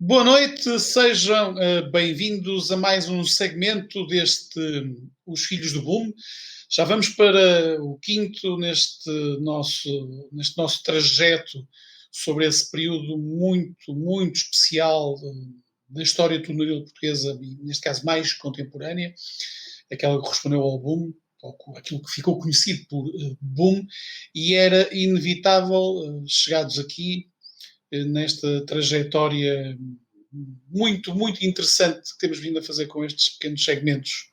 Boa noite, sejam bem-vindos a mais um segmento deste Os Filhos do Boom. Já vamos para o quinto neste nosso trajeto sobre esse período muito, muito especial da história tornaril portuguesa, e neste caso mais contemporânea, aquela que correspondeu ao boom, ou aquilo que ficou conhecido por boom, e era inevitável, chegados aqui, nesta trajetória muito, muito interessante que temos vindo a fazer com estes pequenos segmentos,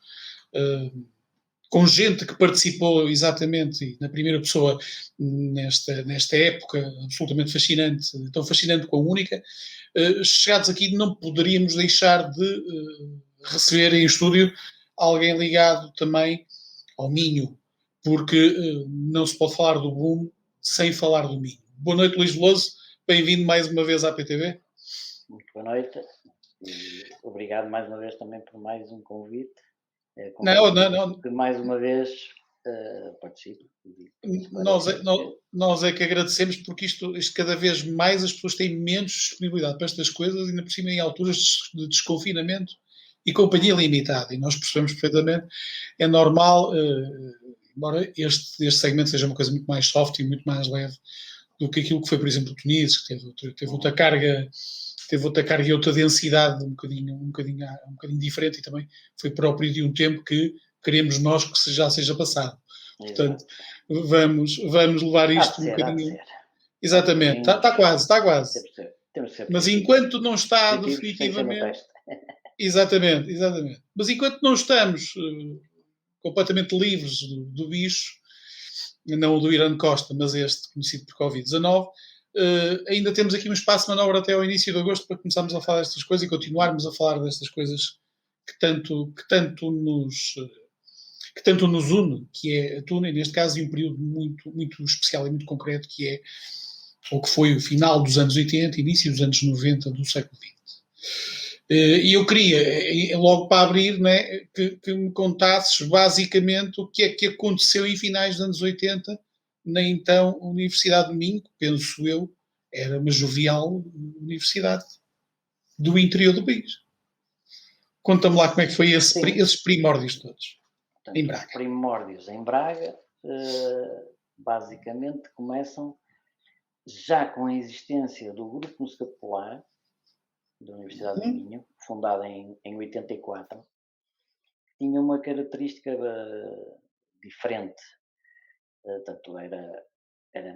com gente que participou exatamente e na primeira pessoa nesta época absolutamente fascinante, tão fascinante como única. Chegados aqui, não poderíamos deixar de receber em estúdio alguém ligado também ao Minho, porque não se pode falar do boom sem falar do Minho. Boa noite, Luís Veloso. Bem-vindo mais uma vez à PTV. Muito boa noite e obrigado mais uma vez também por mais um convite. Não. Que mais uma vez participo. Nós é que agradecemos, porque isto cada vez mais as pessoas têm menos disponibilidade para estas coisas, ainda por cima em alturas de desconfinamento e companhia limitada, e nós percebemos perfeitamente. É normal, embora este segmento seja uma coisa muito mais soft e muito mais leve do que aquilo que foi, por exemplo, o Tunísio, que teve outra carga, e outra densidade um bocadinho diferente, e também foi próprio de um tempo que queremos nós que já seja passado. Portanto, vamos levar isto um bocadinho. Exatamente, está quase. Temos que ser Mas enquanto não está definitivamente. Exatamente. Mas enquanto não estamos completamente livres do bicho, não o do Irã Costa, mas este conhecido por Covid-19, ainda temos aqui um espaço de manobra até ao início de agosto para começarmos a falar destas coisas e continuarmos a falar destas coisas que tanto nos une, que é a tuna, e neste caso, em um período muito, muito especial e muito concreto, que é ou que foi o final dos anos 80, início dos anos 90 do século XX. E eu queria, logo para abrir, né, que me contasses basicamente o que é que aconteceu em finais dos anos 80 na então Universidade de Minho, que penso eu, era uma jovial universidade do interior do país. Conta-me lá como é que foi esses primórdios todos. Portanto, em Braga. Os primórdios em Braga basicamente começam já com a existência do Grupo Música Popular da Universidade de Minho, fundada em 84, tinha uma característica diferente. Tanto era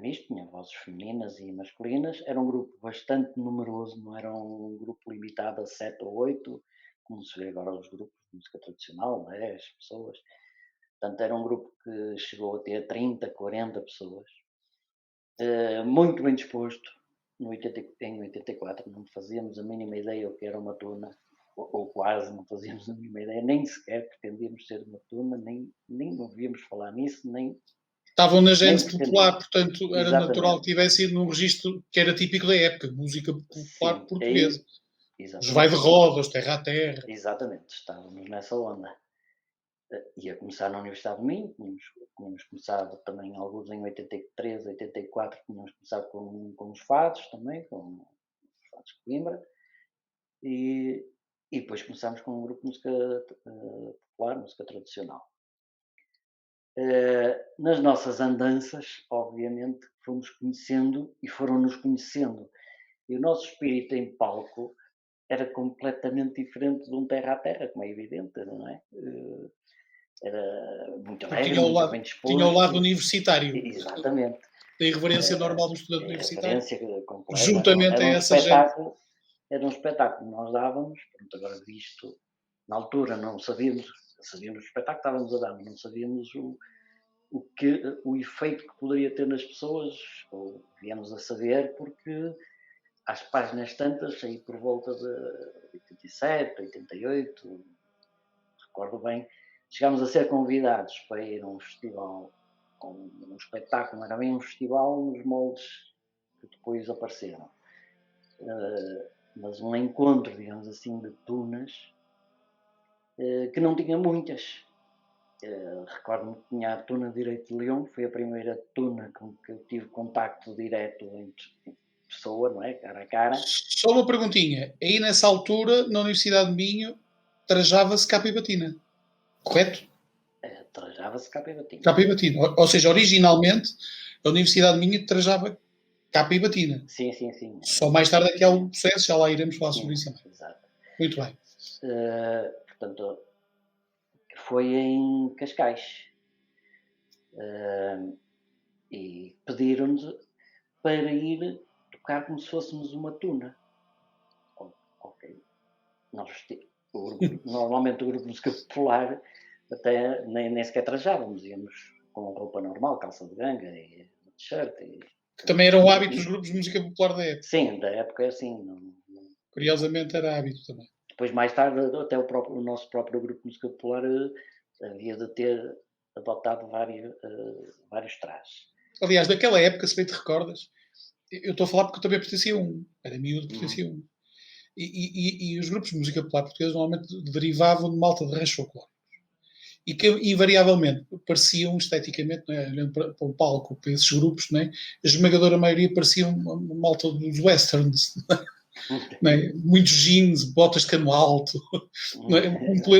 misto, tinha vozes femininas e masculinas, era um grupo bastante numeroso, não era um grupo limitado a 7 ou 8, como se vê agora os grupos de música tradicional, 10 pessoas. Portanto, era um grupo que chegou a ter 30, 40 pessoas. Muito bem disposto. Em 84 não fazíamos a mínima ideia o que era uma tuna, ou quase não fazíamos a mínima ideia, nem sequer pretendíamos ser uma tuna, nem ouvíamos falar nisso, nem... Estavam na gênese popular, portanto era Exatamente. Natural que tivesse ido num registro que era típico da época, música popular portuguesa. Os Vai de Rodas, Terra a Terra. Exatamente, estávamos nessa onda. Ia começar na Universidade de Minho, tínhamos começado também alguns em 83, 84, tínhamos começado com os fados também, com os fados de Coimbra, e depois começámos com um grupo de música popular, música tradicional. Nas nossas andanças, obviamente, fomos conhecendo e foram-nos conhecendo, e o nosso espírito em palco era completamente diferente de um terra a terra, como é evidente, não é? Era muito alegre, muito bem disposto. Tinha o lado universitário. Exatamente. Da irreverência normal do estudante universitário. Completa. Juntamente a essa gente. Era um espetáculo que nós dávamos, pronto, agora visto, na altura não sabíamos o espetáculo que estávamos a dar, mas não sabíamos o efeito que poderia ter nas pessoas, ou viemos a saber porque às páginas tantas, aí por volta de 87, 88, recordo bem, chegámos a ser convidados para ir a um festival, um espetáculo, não era bem um festival, nos moldes que depois apareceram. Mas um encontro, digamos assim, de tunas, que não tinha muitas. Recordo-me que tinha a tuna Direito de Leão, foi a primeira tuna com que eu tive contacto direto entre pessoa, não é? Cara a cara. Só uma perguntinha. Aí nessa altura, na Universidade de Minho, trajava-se capa e batina, correto? Trajava-se capa e batina. Capa e batina. Ou seja, originalmente, a Universidade de Minho trajava capa e batina. Sim, sim, sim. Só mais tarde é que há um processo, já lá iremos falar sobre isso também. Exato. Muito bem. Portanto, foi em Cascais. E pediram-nos para ir tocar como se fôssemos uma tuna. Ok. Normalmente o grupo de música popular até nem sequer trajávamos, íamos com roupa normal, calça de ganga e t-shirt. Que também era o hábito dos grupos de música popular da época. Sim, da época é assim. Curiosamente era hábito também. Depois, mais tarde, até o nosso próprio grupo de música popular havia de ter adotado vários trajes. Aliás, daquela época, se bem te recordas, eu estou a falar porque eu também pertencia a um. Era miúdo, pertencia a um. E os grupos de música popular portuguesa normalmente derivavam de malta de rancho folclóricos. E que invariavelmente pareciam esteticamente, não é? Olhando para o palco, para esses grupos, não é? A esmagadora maioria parecia uma malta dos westerns, não é? Muitos jeans, botas de cano alto, não é?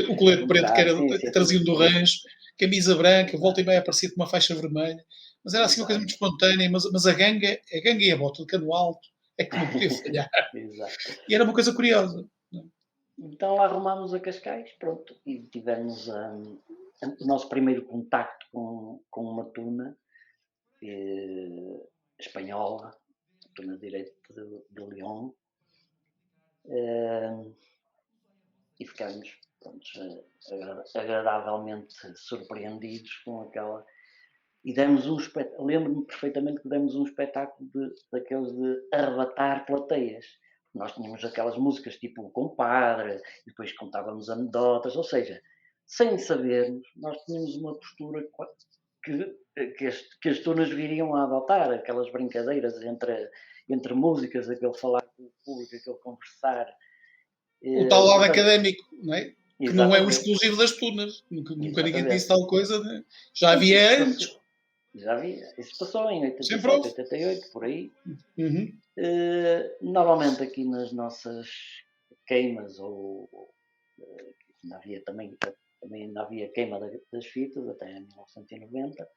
O colete preto que traziam do rancho, camisa branca, volta e meia aparecia com uma faixa vermelha, mas era assim uma coisa muito espontânea, mas a ganga e a bota de cano alto é que não podia falhar. E era uma coisa curiosa. Então lá arrumámos a Cascais, pronto, e tivemos o nosso primeiro contacto com uma tuna espanhola, tuna direito de León, e ficámos agradavelmente surpreendidos com aquela. E demos um espetáculo, lembro-me perfeitamente que demos um espetáculo daqueles de arrebatar plateias. Nós tínhamos aquelas músicas tipo o Compadre, e depois contávamos anedotas, ou seja, sem sabermos, nós tínhamos uma postura que as tunas viriam a adotar, aquelas brincadeiras entre músicas, aquele falar com o público, aquele conversar. O tal lado académico, não é? Que não é um Exatamente. exclusivo das tunas. Nunca ninguém disse tal coisa. Né? Já havia antes. Já havia. Isso passou em 87, 88, por aí. Uhum. Normalmente aqui nas nossas queimas, também ainda havia queima das fitas, até em 1990.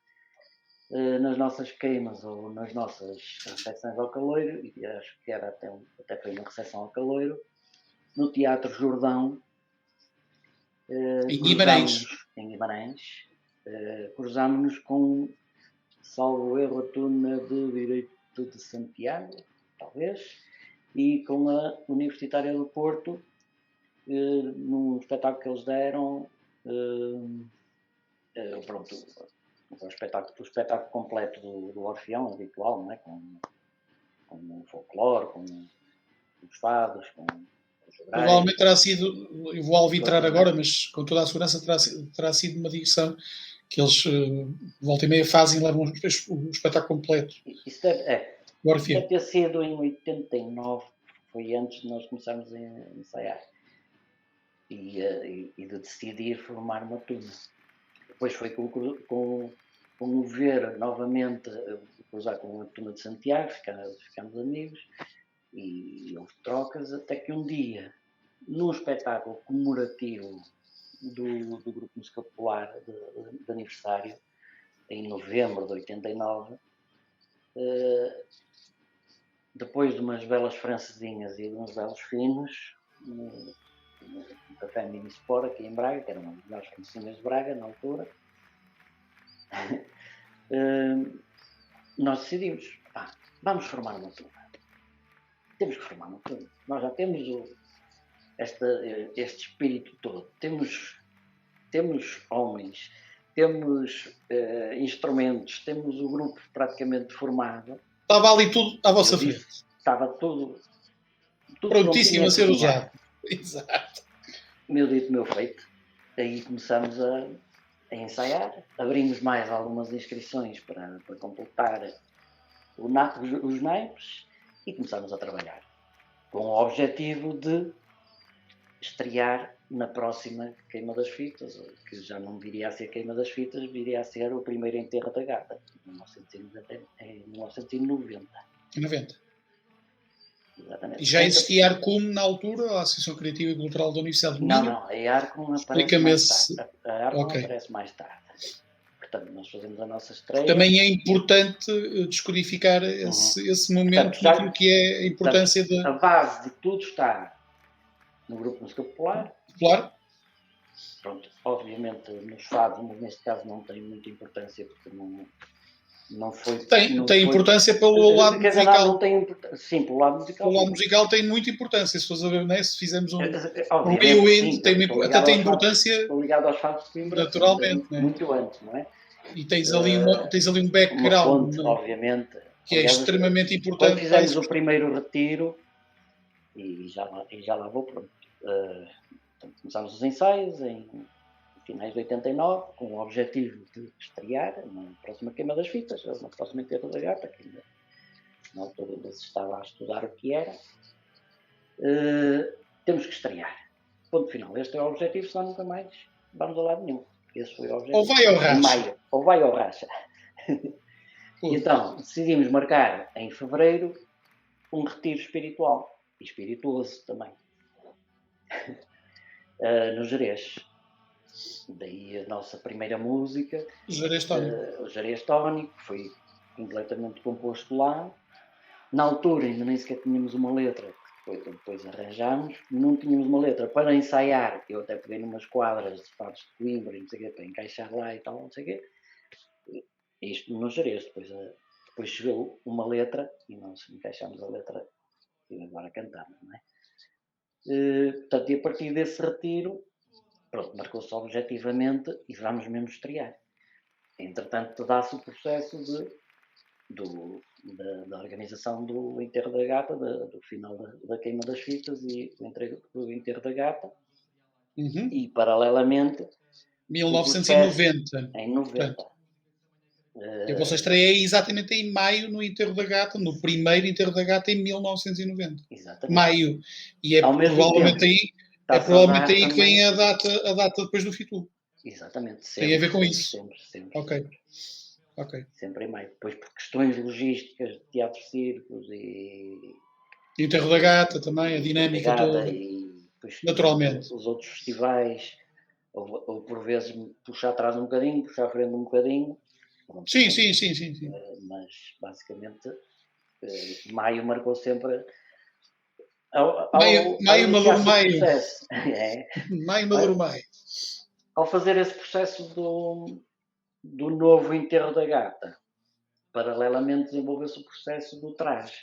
Nas nossas queimas ou nas nossas recepções ao caloiro, e acho que era até foi uma recepção ao caloiro, no Teatro Jordão, em Guimarães, cruzámos-nos com, salvo erro, a tuna de Direito de Santiago, talvez, e com a Universitária do Porto, num espetáculo que eles deram, pronto, o espetáculo completo do Orfeão habitual, não é? Com o folclore, com os fados, com os jograis. Provavelmente terá sido, eu vou arbitrar agora, mas com toda a segurança terá sido uma digressão que eles volta e meia fazem e levam o espetáculo completo. Isso deve ter sido em 89, foi antes de nós começarmos a ensaiar e de decidir formar uma turma. Depois foi com o ver novamente, cruzar com a turma de Santiago, ficámos amigos e houve trocas, até que um dia, num espetáculo comemorativo do Grupo Música Popular de aniversário, em novembro de 89, depois de umas belas francesinhas e de uns belos finos, no Café Minispor aqui em Braga, que era uma das melhores francesinhas de Braga na altura, nós decidimos, vamos formar uma turma. Temos que formar uma turma. Nós já temos este espírito todo. Temos homens, temos instrumentos, temos o grupo praticamente formado. Estava ali tudo à vossa frente. Estava tudo prontíssimo a ser usado. Exato. Meu dito, meu feito. Aí começamos a ensaiar. Abrimos mais algumas inscrições para completar os naipes e começámos a trabalhar. Com o objetivo de estrear na próxima Queima das Fitas, que já não viria a ser Queima das Fitas, viria a ser o primeiro enterro da gata, em 1990. 90. Exatamente. E já existia a Arcum na altura, a Associação Criativa e Cultural da Universidade do Não, Minho? não, a Arcum aparece Explica-me mais esse. tarde. A Arcum Ok. aparece mais tarde. Portanto, nós fazemos a nossa estreia. Também é importante descodificar esse momento Portanto, naquilo que é a importância a base de tudo está no grupo música popular. popular. Pronto, obviamente nos fados, mas neste caso não tem muita importância porque não foi. Tem importância pelo lado musical. Não tem importância. Sim, pelo lado musical. Pelo lado musical tem muita importância. Se fores a ver, né? Se fizermos um rewind, até tem importância. Estou ligado aos fados de Coimbra. Naturalmente, né? Muito antes, não é? E tens ali um background, uma fonte, obviamente, que é extremamente importante. Quando fizemos o primeiro retiro, e já lá vou, pronto. Começámos os ensaios em finais de 89, com o objetivo de estrear na próxima queima das fitas, na próxima enterro da gata, que ainda na altura ainda se estava a estudar o que era. Temos que estrear. Ponto final. Este é o objetivo, senão nunca mais vamos a lado nenhum. Esse foi o objetivo. Ou vai ao racha. Em maio. Ou vai ao racha. Então, decidimos marcar em fevereiro um retiro espiritual. E espirituoso também. No Gerês. Daí a nossa primeira música. O Gerês Tónico. O Gerês Tónico. Foi completamente composto lá. Na altura ainda nem sequer tínhamos uma letra. Depois arranjámos. Não tínhamos uma letra para ensaiar. Eu até peguei numas quadras de fados de Coimbra, não sei o quê, para encaixar lá e tal, não sei o quê. Isto no Gerês. Depois chegou uma letra e nós encaixámos a letra e agora cantamos, não é? Portanto, e a partir desse retiro, pronto, marcou-se objetivamente e vamos mesmo estrear. Entretanto, dá-se o processo da organização do enterro da gata, do final da queima das fitas e do enterro da gata. E, paralelamente... 1990. Em 90. E a vossa estreia é exatamente em maio no enterro da gata, no primeiro enterro da gata em 1990. Exatamente. Maio. E é provavelmente aí que vem a data depois do Fitu. Exatamente. Tem a ver com isso. Sempre. Ok. Sempre em maio. Depois por questões logísticas de teatro-circos e... enterro da gata também, a dinâmica toda. E depois naturalmente. Os outros festivais, ou por vezes puxar atrás um bocadinho, puxar à frente um bocadinho. Sim. Mas basicamente maio marcou sempre... Maio maduro maio. Maio maduro maio. Ao fazer esse processo do novo enterro da gata, paralelamente desenvolveu-se o processo do traje.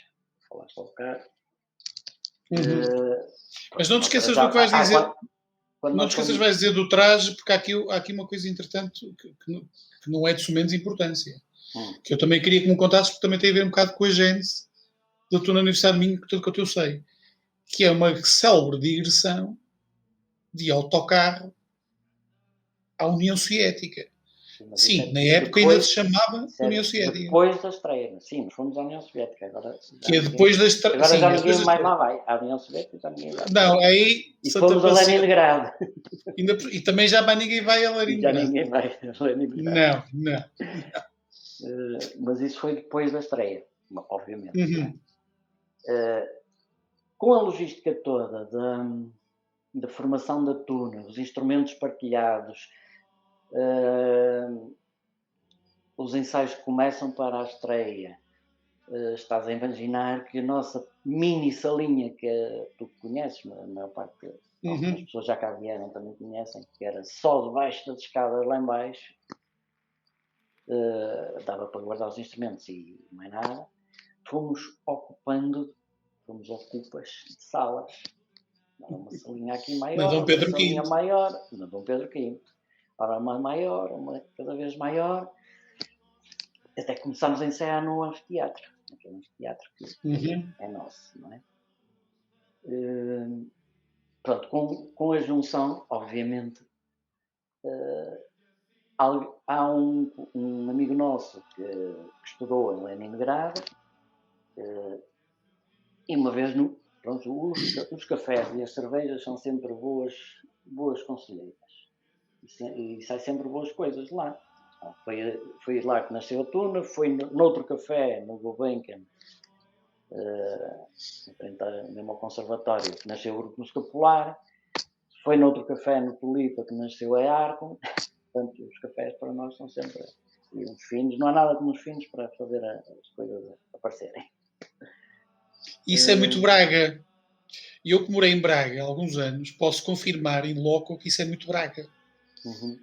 Falaste ao bocado. Mas não te esqueças do que vais dizer. Não te esqueças, vais dizer do traje, porque há aqui uma coisa interessante que não é de sumenos importância. Que eu também queria que me contasses, porque também tem a ver um bocado com a gênese da tua Universidade de Minho, tudo que eu sei. Que é uma célebre digressão de autocarro à União Soviética. Sim, na época ainda se chamava União Soviética. Depois da estreia, sim, nós fomos à União Soviética. Agora depois da estreia. Agora já ninguém mais lá vai. À União Soviética já ninguém vai. Não, aí. E fomos a Leningrado. E também já mais ninguém vai a Leningrado. Já ninguém vai a Leningrado. Não. Mas isso foi depois da estreia, obviamente. Com a logística toda da formação da tuna, os instrumentos partilhados, os ensaios que começam para a estreia, estás a imaginar que a nossa mini salinha, que tu conheces, a maior parte das pessoas já cá vieram também conhecem, que era só debaixo das escadas lá em baixo, dava para guardar os instrumentos e mais nada. Fomos ocupas de salas. Uma salinha aqui maior, Dom Pedro uma salinha V. maior, na Dom Pedro V. Ora, uma maior, uma cada vez maior. Até começámos a ensaiar no anfiteatro. Aquele anfiteatro que é nosso, não é? Pronto, com a junção, obviamente, há um amigo nosso que estudou em Leningrado e uma vez, pronto, os cafés e as cervejas são sempre boas conselheiras e sai sempre boas coisas de lá. Foi lá que nasceu a tuna, foi noutro café, no Gulbenkian, mesmo ao conservatório, que nasceu o Grupo Música Popular. Foi noutro café no Tulipa que nasceu a Arco. Portanto, os cafés para nós são sempre... E os finos, não há nada como os finos para fazer as coisas aparecerem. Isso é muito Braga. E eu que morei em Braga há alguns anos, posso confirmar in loco que isso é muito Braga. Uhum.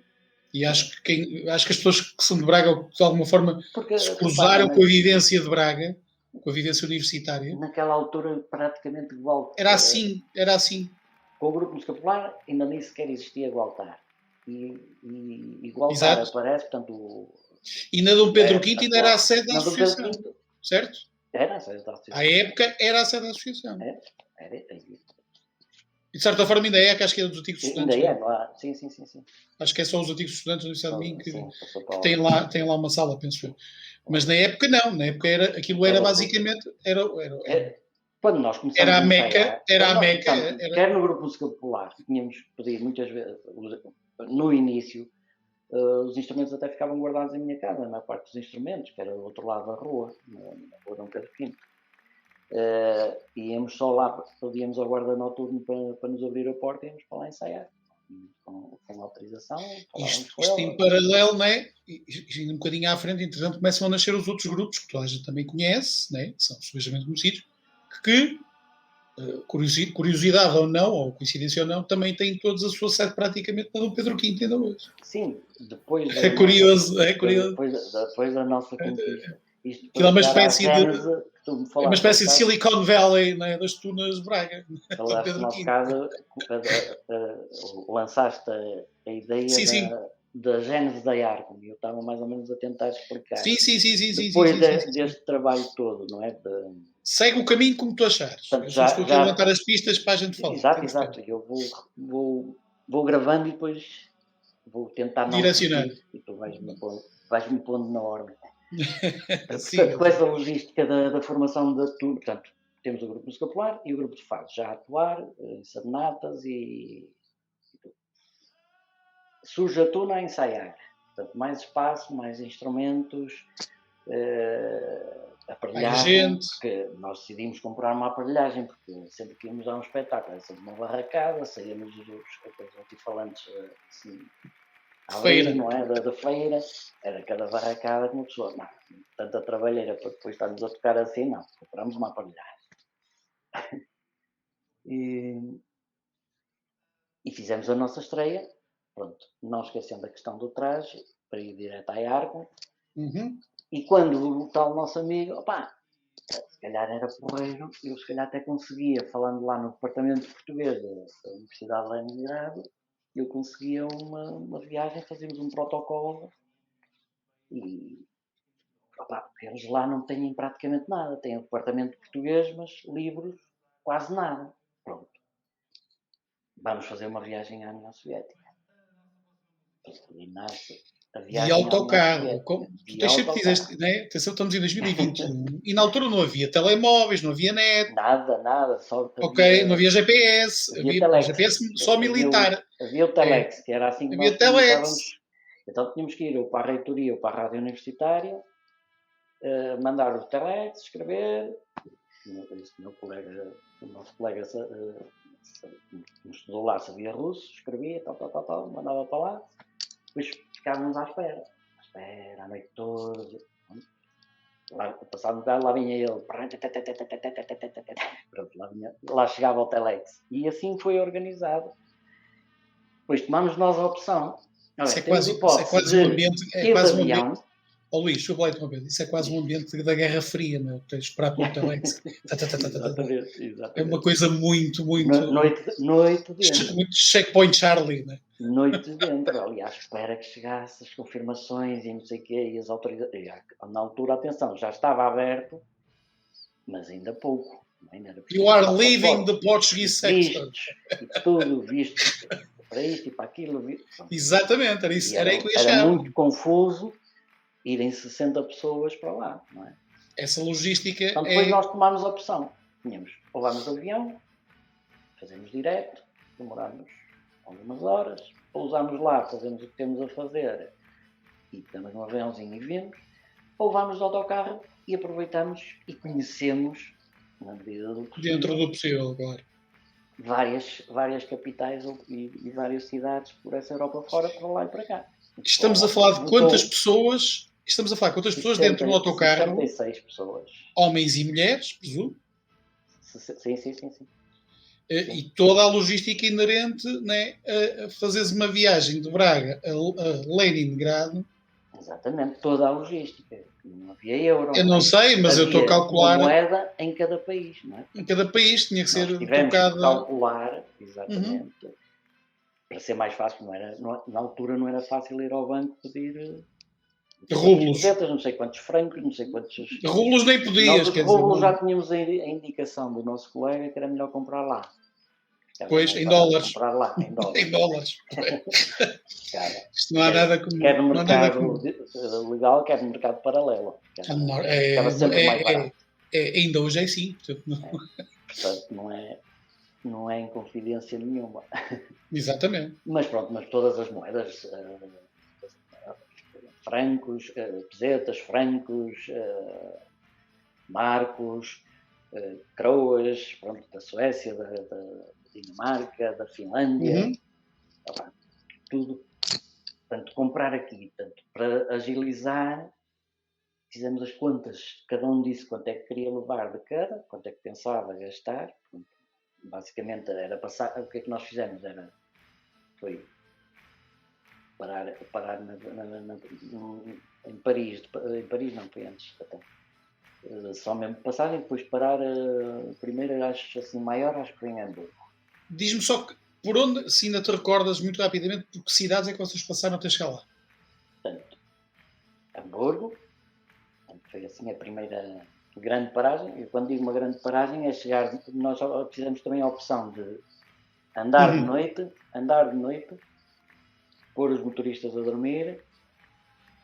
E acho que as pessoas que são de Braga, de alguma forma, Porque, se cruzaram com a vivência de Braga, com a vivência universitária. Naquela altura, praticamente igual. Era assim, era assim. Com o Grupo Música Popular, ainda nem sequer existia Igualtar. E Igualtar aparece, portanto... E na Dom Pedro V ainda era a sede da associação, certo? Era a sede da associação. À época era a sede da associação. Era. E de certa forma ainda é, que acho que é dos antigos estudantes. Ainda é, lá. Sim. Acho que é só os antigos estudantes da Universidade de Minho que têm lá uma sala, penso eu. Mas na época não, na época aquilo era basicamente... Quando nós começamos era a Meca, quer no Grupo Música Popular, tínhamos pedido muitas vezes, no início, os instrumentos até ficavam guardados em minha casa, na parte dos instrumentos, que era do outro lado da rua, na rua Dom Pedro V. Íamos só lá, pedíamos ao guarda noturno para nos abrir a porta e íamos para lá ensaiar. Com autorização. Isto em paralelo, não é? E um bocadinho à frente, entretanto, começam a nascer os outros grupos que toda a gente também conhece, né? Que são subejamente conhecidos, que curiosidade ou não, ou coincidência ou não, também têm todos a sua sede praticamente na Dom Pedro V ainda hoje. Sim, depois é curioso. Depois da nossa conquista. Isto é uma espécie uma espécie de Silicon Valley, né, das tunas de Braga. Aliás, no nosso caso, lançaste a ideia da gênese da Arco, e eu estava mais ou menos a tentar explicar. Sim. Depois deste trabalho todo, não é? Segue o caminho como tu achares. Portanto, eu estou aqui a levantar as pistas para a gente falar. Exato. Eu vou gravando e depois vou tentar não direcionar. E tu vais-me pondo na ordem. Portanto, com essa logística da formação da turma, portanto, temos o Grupo Música Popular e o Grupo de Fado já a atuar em serenatas e surge a tuna a ensaiar. Portanto, mais espaço, mais instrumentos, aparelhagem, porque nós decidimos comprar uma aparelhagem, porque sempre que íamos dar um espetáculo, era sempre uma barracada, saíamos os altifalantes assim, feira, não é? Da feira, era cada barracada que uma pessoa, não, tanta trabalheira para depois estarmos a tocar assim, não, compramos uma aparelhagem. E fizemos a nossa estreia, pronto, não esquecendo a questão do traje, para ir direto à Arco. E quando o tal nosso amigo, se calhar era porreiro, eu se calhar até conseguia, falando lá no departamento de português da Universidade de Leningrado, eu conseguia uma viagem, fazíamos um protocolo e porque eles lá não têm praticamente nada, têm o departamento de português, mas livros quase nada. Pronto. Vamos fazer uma viagem à União Soviética. E nasce a viagem de autocarro. Tu tens sempre fizeste, né? Atenção, estamos em 2021 e na altura não havia telemóveis, não havia net. Nada. Só não havia GPS. Havia GPS só militar. Havia o Telex, que era assim que havia Telex. Então tínhamos que ir ou para a reitoria ou para a rádio universitária, mandar o Telex, escrever. O nosso colega que estudou lá sabia russo, escrevia, tal, mandava para lá. Depois ficávamos à espera a noite toda. Passado um bocado, lá vinha ele. Pronto, lá chegava o Telex. E assim foi organizado. Depois tomámos nós a opção. Isso é quase um ambiente. Luís, deixa eu falar uma vez. Isso é quase um ambiente da Guerra Fria, não é? Tens de esperar pelo Telex. Exatamente. É uma coisa muito. Noite dentro. Muito Checkpoint Charlie, não é? Noite dentro, aliás, espera que chegasse as confirmações e não sei o quê, e as autoridades. Na altura, atenção, já estava aberto, mas ainda pouco. You are leaving the Portuguese sector. Tudo visto para isto e para aquilo. Exatamente, era isso. Era muito confuso irem 60 pessoas para lá, não é? Essa logística. Então depois nós tomámos a opção. Ou vamos de avião, fazemos direto, demoramos algumas horas, pousamos lá, fazemos o que temos a fazer e damos um aviãozinho e vemos, ou vamos de autocarro e aproveitamos e conhecemos na medida do possível. Dentro do possível, claro. Várias capitais e várias cidades por essa Europa fora, para lá e para cá. Estamos a falar de quantas pessoas? Estamos a falar de quantas pessoas dentro do autocarro? 66 pessoas. Homens e mulheres, presumo. Sim. E toda a logística inerente, né, a fazeres uma viagem de Braga a Leningrado. Exatamente, toda a logística. Não havia euro. Eu não sei, mas eu estou a calcular. Uma moeda em cada país, não é? Em cada país tinha que ser tivemos tocada. que calcular, exatamente, para ser mais fácil. Na altura não era fácil ir ao banco pedir rublos. Não sei quantos francos, não sei quantos. Rublos nem podias. Nós, rublos já tínhamos a indicação do nosso colega que era melhor comprar lá. Pois, em dólares. Comprar lá, em dólares. Em dólares. Cara, isto não há nada como. Quer no mercado legal, quer no mercado paralelo. Estava sempre mais barato. Ainda hoje é assim. Portanto, não é inconfidência nenhuma. Exatamente. Mas pronto, todas as moedas, francos, pesetas, francos, marcos, croas, pronto, da Suécia, da Dinamarca, da Finlândia, tudo. Portanto, comprar aqui, para agilizar, fizemos as contas, cada um disse quanto é que queria levar de cada, quanto é que pensava gastar. Basicamente era passar, o que é que nós fizemos? Foi parar em Paris. Em Paris não, foi antes até. Só mesmo passar e depois parar primeiro, acho assim, maior, acho que foi em Hamburgo. Diz-me só que, por onde, se ainda te recordas muito rapidamente, por que cidades é que vocês passaram até chegar lá? Portanto, Hamburgo, foi assim a primeira grande paragem. E quando digo uma grande paragem é chegar, nós fizemos também a opção de andar de noite, pôr os motoristas a dormir,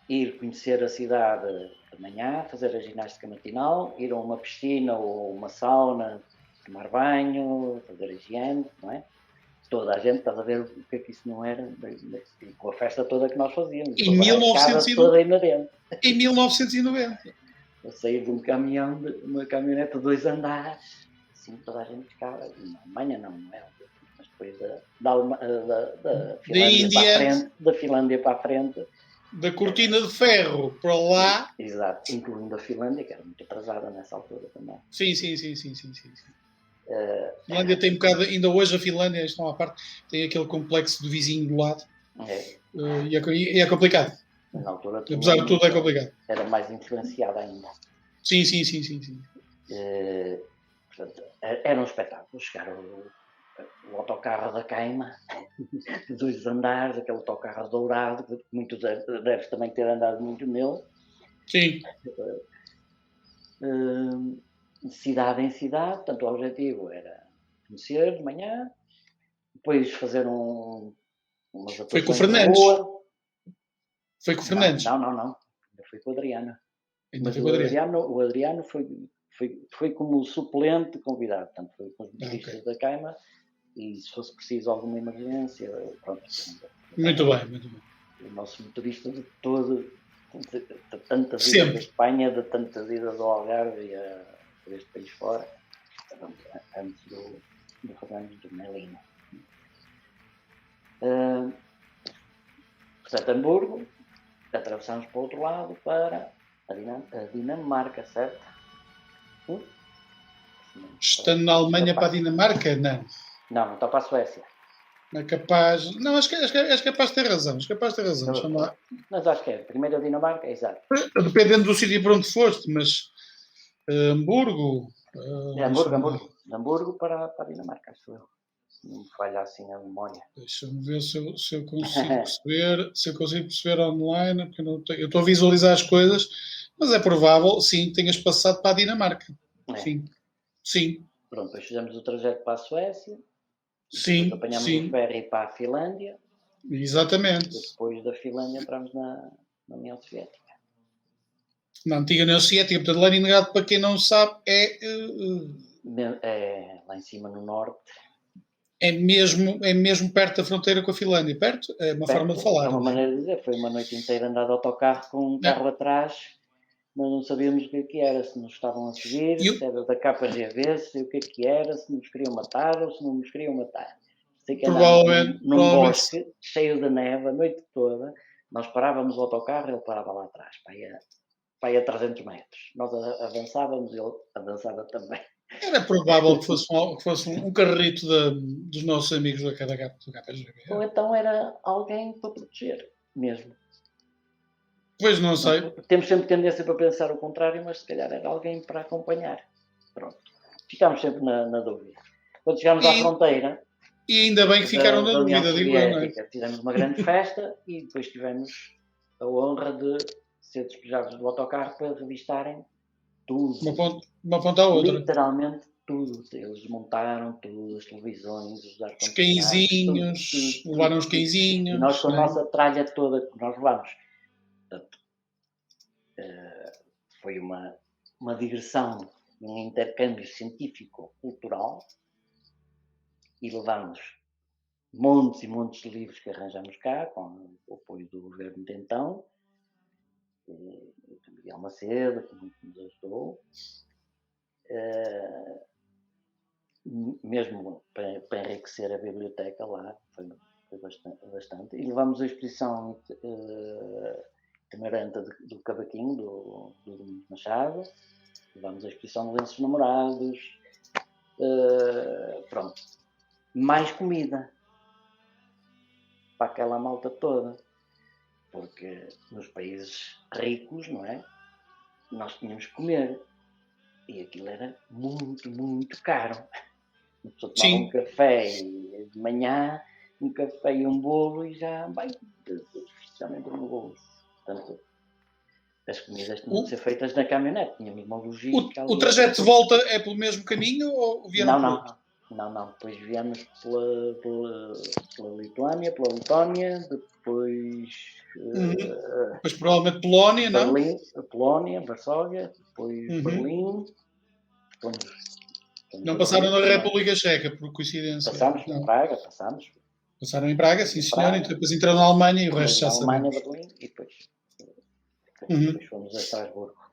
ir conhecer a cidade de manhã, fazer a ginástica matinal, ir a uma piscina ou uma sauna, tomar banho, fazer a higiene, não é? Toda a gente, estás a ver o que é que isso não era, com a festa toda que nós fazíamos. Em 1990. Toda inerente. Em 1990. Eu saí de uma caminhonete de 2 andares, assim toda a gente ficava, amanhã não é? Mas depois da Finlândia para a frente. Da cortina de ferro para lá. Exato, incluindo a Finlândia, que era muito atrasada nessa altura também. Sim. A Finlândia tem um bocado, ainda hoje a Finlândia, estão à parte, tem aquele complexo do vizinho do lado. E é complicado. Na altura, apesar de tudo, é complicado. Era mais influenciada ainda. Sim. Portanto, era um espetáculo chegar o autocarro da Queima, de 2 andares, aquele autocarro dourado, que muitos deves também ter andado muito nele. Sim. De cidade em cidade, portanto o objetivo era conhecer de manhã, depois fazer umas atuações. Foi com o Fernandes? Foi com o Fernandes? Não. Ainda foi com o Adriano. O Adriano foi como suplente convidado, portanto foi com os motoristas da Queima. E se fosse preciso alguma emergência, pronto. Muito bem. O nosso motorista de tantas idas da Espanha, de tantas idas ao Algarve e a este país fora, antes do Fernandes do Melino. Portanto, Hamburgo, atravessamos para o outro lado para a Dinamarca, certo? Estando na Alemanha para a Dinamarca, não. Não está para a Suécia. É capaz. Não, acho que és capaz de ter razão. Mas acho que é. Primeiro a Dinamarca, exato. Dependendo do sítio para onde foste, mas Hamburgo. Hamburgo para a Dinamarca, acho eu. Não me falha assim a memória. Deixa-me ver se eu consigo perceber online, porque eu estou a visualizar as coisas, mas é provável, sim, tenhas passado para a Dinamarca. Sim. Pronto, depois fizemos o trajeto para a Suécia. Sim. Apanhámos o ferry para a Finlândia. Exatamente. Depois da Finlândia entramos na União Soviética. Na antiga União Soviética. Portanto, Leningrado, para quem não sabe, é lá em cima no norte. É mesmo perto da fronteira com a Finlândia. Perto? É uma forma de falar. É uma maneira de dizer. Foi uma noite inteira andar de autocarro com um carro atrás, mas não sabíamos o que era, se nos estavam a seguir, E se era da KGB, se o que era, se nos queriam matar ou se não nos queriam matar. Sei que andávamos num bosque cheio de neve a noite toda, nós parávamos o autocarro e ele parava lá atrás, para aí a 300 metros. Nós avançávamos e ele avançava também. era provável que fosse um carrito dos nossos amigos do KGB. Ou então era alguém para proteger, mesmo. Pois não sei. Nós temos sempre tendência para pensar o contrário, mas se calhar era alguém para acompanhar. Pronto. Ficámos sempre na dúvida. Quando chegámos à fronteira... E ainda bem que ficaram na dúvida, digo eu, não é? Fizemos uma grande festa e depois tivemos a honra de ser despejados do autocarro para revistarem tudo. Uma ponta à outra. Literalmente tudo. Eles montaram tudo, as televisões, os cãezinhos, levaram os cãezinhos. E nós com a nossa tralha toda que nós levámos. Portanto, foi uma digressão, um intercâmbio científico-cultural. E levámos montes e montes de livros que arranjamos cá, com o apoio do governo de então, e Miguel Macedo, que muito nos ajudou, mesmo para enriquecer a biblioteca lá, foi bastante. E levámos a exposição itinerante do Cavaquinho, do Domingos Machado, levámos a exposição de lenços namorados, pronto. Mais comida para aquela malta toda, porque nos países ricos, não é? Nós tínhamos que comer e aquilo era muito, muito caro. A pessoa tomava um café de manhã, um café e um bolo e já vai, especialmente no bolso. Portanto, as comidas tinham de ser feitas na caminhonete, tínhamos uma logística. O trajeto de volta é pelo mesmo caminho ou vieram não. Não. Depois viemos pela Lituânia, pela Letónia, depois... Depois provavelmente Polónia, Berlim, não? Polónia, Varsóvia, depois Berlim. Não passaram na República Checa, por coincidência. Passámos em Praga, Passaram em Praga, sim senhor, e depois entraram na Alemanha e o resto já sabemos. Alemanha, Berlim e depois fomos a Estrasburgo.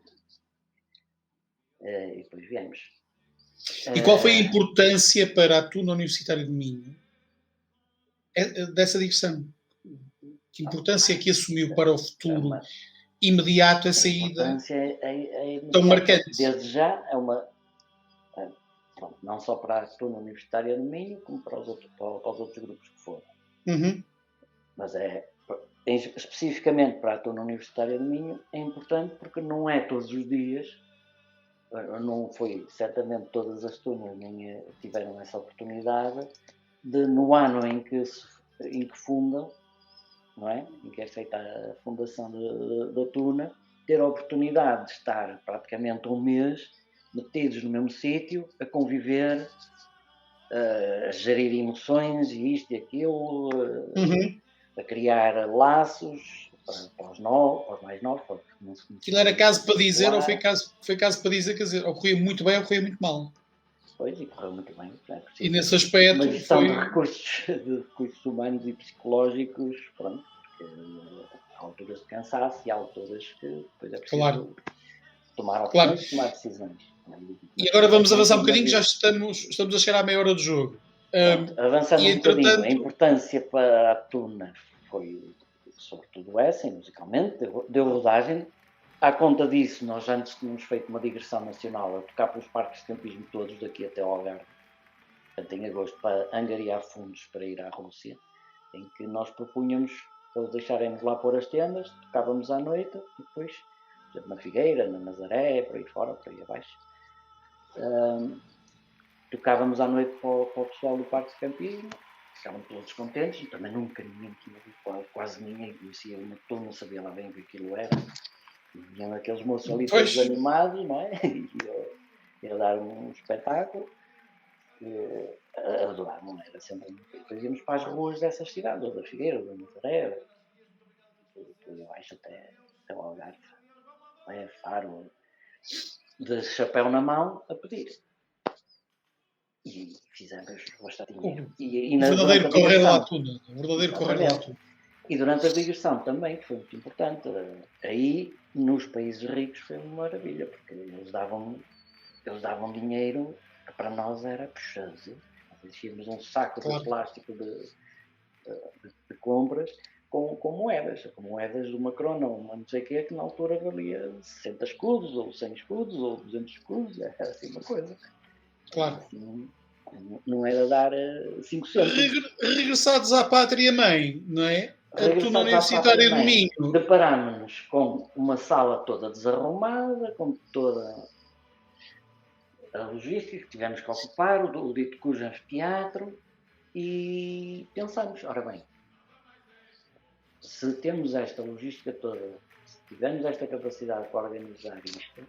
E depois viemos. E qual foi a importância para a Tuna Universitária de Minho dessa digressão? Que importância é que assumiu para o futuro imediato a saída tão marcante? Desde já é uma... Pronto, não só para a Tuna Universitária de Minho, como para os outros grupos que foram. Mas especificamente para a Tuna Universitária de Minho é importante porque não é todos os dias... Não foi certamente todas as tunas nem tiveram essa oportunidade de, no ano em que fundam, não é? Em que é feita a fundação da tuna, ter a oportunidade de estar praticamente um mês metidos no mesmo sítio, a conviver, a gerir emoções e isto e aquilo, a criar laços para os mais novos. Aquilo era caso para dizer ou foi caso para dizer, quer dizer, ou corria muito bem ou corria muito mal. Pois, e correu muito bem. E nesse aspecto uma gestão de recursos humanos e psicológicos, pronto, porque há alturas de cansaço e há alturas que depois é preciso tomar opções, tomar decisões. E agora vamos avançar um bocadinho, já estamos a chegar à meia hora do jogo. Avançando um bocadinho, a importância para a tuna foi sobretudo essa, musicalmente, deu rodagem. À conta disso, nós antes tínhamos feito uma digressão nacional a tocar pelos parques de campismo todos daqui até ao Algarve, portanto, em agosto, para angariar fundos para ir à Rússia, em que nós propunhamos eles deixarem-nos lá pôr as tendas, tocávamos à noite e depois, por exemplo, na Figueira, na Nazaré, por aí fora, por aí abaixo, tocávamos à noite para o pessoal do parque de campismo. Ficavam todos contentes, também nunca ninguém tinha visto, quase ninguém conhecia uma tuna, não sabia lá bem o que aquilo era. E vinham aqueles moços ali todos animados, não é? E a dar um espetáculo. Adoravam, era sempre. Depois íamos para as ruas dessas cidades, ou da Figueira, ou da Nazaré, por abaixo até o Algarve, é Faro, de chapéu na mão, a pedir. E fizemos bastante dinheiro. Verdadeiro correr lá tudo. E durante a digressão também, que foi muito importante, aí nos países ricos foi uma maravilha, porque eles davam dinheiro que para nós era puxado. Nós tínhamos um saco de plástico de compras com moedas de uma crona, uma não sei o quê, que na altura valia 60 escudos, ou 100 escudos, ou 200 escudos, era assim uma coisa. Claro. Assim, não era dar 5 cêntimos. Regressados à pátria-mãe, não é? Tu na Universitária do Minho. Deparámos-nos com uma sala toda desarrumada, com toda a logística que tivemos que ocupar, o dito cujo anfiteatro, e pensamos, ora bem, se temos esta logística toda, se tivermos esta capacidade para organizar isto,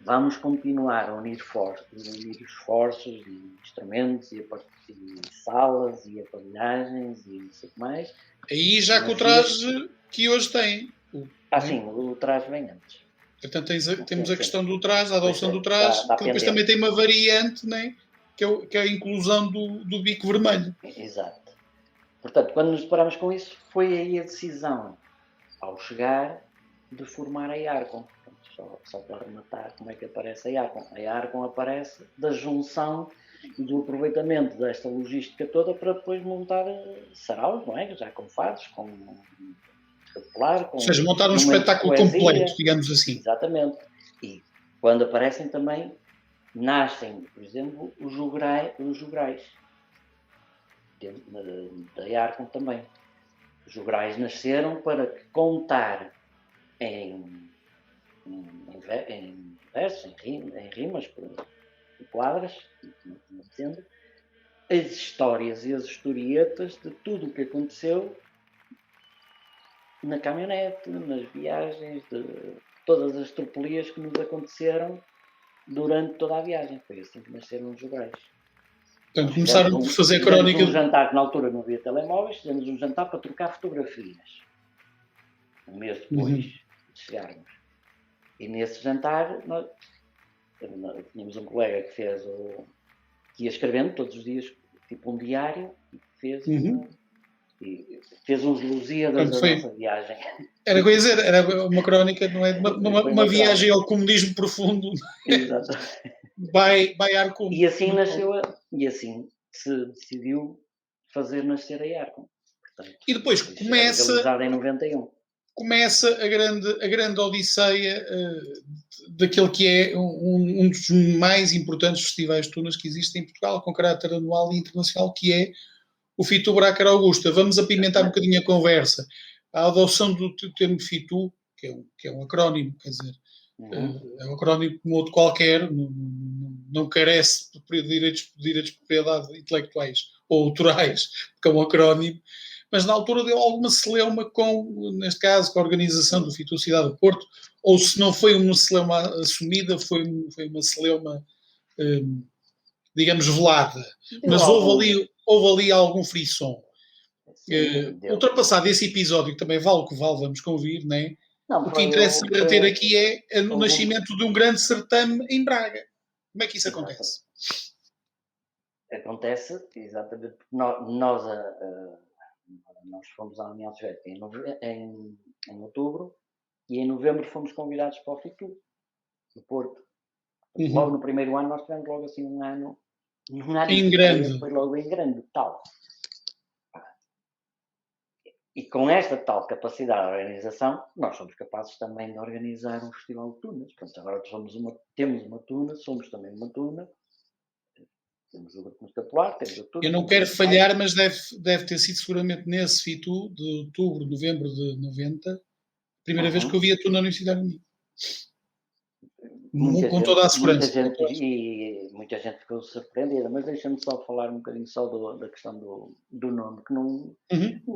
vamos continuar a unir esforços e instrumentos e salas e aparelhagens e não sei o que mais. Aí já com o traje que hoje tem. Sim, o traje vem antes. Portanto, temos a questão do traje, a adoção do traje, que depois também tem uma variante, né? Que é a inclusão do bico vermelho. Exato. Portanto, quando nos deparamos com isso, foi aí a decisão, ao chegar, de formar a IARCON. Só para rematar como é que aparece a IARCON. A IARCON aparece da junção e do aproveitamento desta logística toda para depois montar saraus, não é? Já com fados, com popular. Ou seja, montar um espetáculo completo, digamos assim. Exatamente. E quando aparecem também, nascem, por exemplo, os jograis. Da IARCON também. Os jograis nasceram para contar em versos, em rimas, em quadras, dizendo, as histórias e as historietas de tudo o que aconteceu na caminhonete, nas viagens, de todas as tropelias que nos aconteceram durante toda a viagem. Foi assim que nasceram os jograis. Portanto, começaram por fazer crónica. Fizemos um jantar, que na altura não havia telemóveis, fizemos um jantar para trocar fotografias. Um mês depois de chegarmos. E nesse jantar, nós tínhamos um colega que que ia escrevendo todos os dias, tipo um diário, e fez uns Lusíadas da nossa viagem. Era o que eu ia dizer, era uma crónica, não é? Uma viagem ao comunismo profundo. Exato. By Arcon. E assim nasceu, e assim se decidiu fazer nascer a IARCON. Portanto, e depois começa em 91. Começa a grande odisseia daquele que é um dos mais importantes festivais de tunas que existem em Portugal, com caráter anual e internacional, que é o FITU Bracar Augusta. Vamos apimentar um bocadinho a conversa. A adoção do termo FITU, que é um acrónimo, quer dizer, é um acrónimo como outro qualquer, não carece de direitos de propriedade intelectuais ou autorais, porque é um acrónimo, mas na altura deu alguma celeuma neste caso, com a organização do FITU Cidade do Porto, ou se não foi uma celeuma assumida, foi uma celeuma, digamos, velada. Mas houve ali algum frisson. Ultrapassado esse episódio, que também vale o que vale, vamos convir, não é? O que interessa ter aqui é o nascimento de um grande certame em Braga. Como é que isso acontece? Acontece, exatamente, porque nós fomos à União Soviética em outubro e em novembro fomos convidados para o FITU, do Porto. Logo no primeiro ano nós tivemos logo assim um ano em grande. Foi logo em grande, tal. E com esta tal capacidade de organização, nós somos capazes também de organizar um festival de tunas. Portanto, agora temos uma tuna, somos também uma tuna. Temos o grupo escapular, temos a tuna. Eu não quero falhar, mas deve ter sido seguramente nesse FITU de outubro, novembro de 90, a primeira vez que eu vi a tuna na Universidade do Minho. Com toda a segurança. Muita gente ficou surpreendida, mas deixa-me só falar um bocadinho só da questão do nome, que não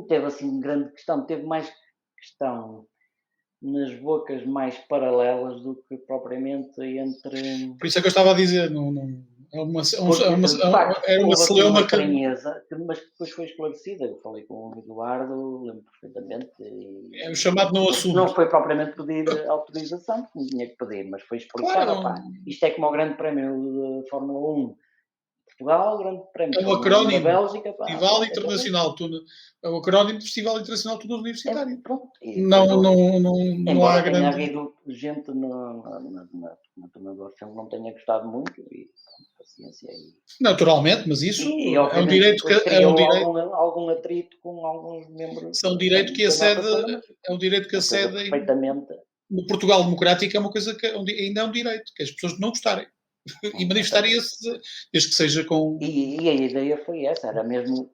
teve assim grande questão, teve mais questão nas bocas mais paralelas do que propriamente entre... Por isso é que eu estava a dizer, era uma celeuma mas depois foi esclarecida. Eu falei com o Eduardo, lembro perfeitamente. É o chamado não assunto. Não foi propriamente pedir autorização, porque não tinha que pedir, mas foi explicar. Claro. Isto é como o Grande Prémio de Fórmula 1. Portugal, Grande Prémio É de um Fórmula 1 da acrónimo. Bélgica. Pá, Festival pronto, Internacional Túnel. É o acrónimo de Festival Internacional Túnel Universitário. pronto. E Não, depois não há embora tenha grande. havido gente na turma do Orfeu que não tenha gostado muito, e pronto, paciência. Naturalmente, mas isso é um Obviamente direito que depois é um criou direito, algum atrito com alguns membros é um direito que da nossa acede, turma, mas é um direito que uma coisa acede perfeitamente. no Portugal democrático é uma coisa que ainda é um direito, que as pessoas não gostarem e manifestarem-se, desde que seja com. E a ideia foi essa, era mesmo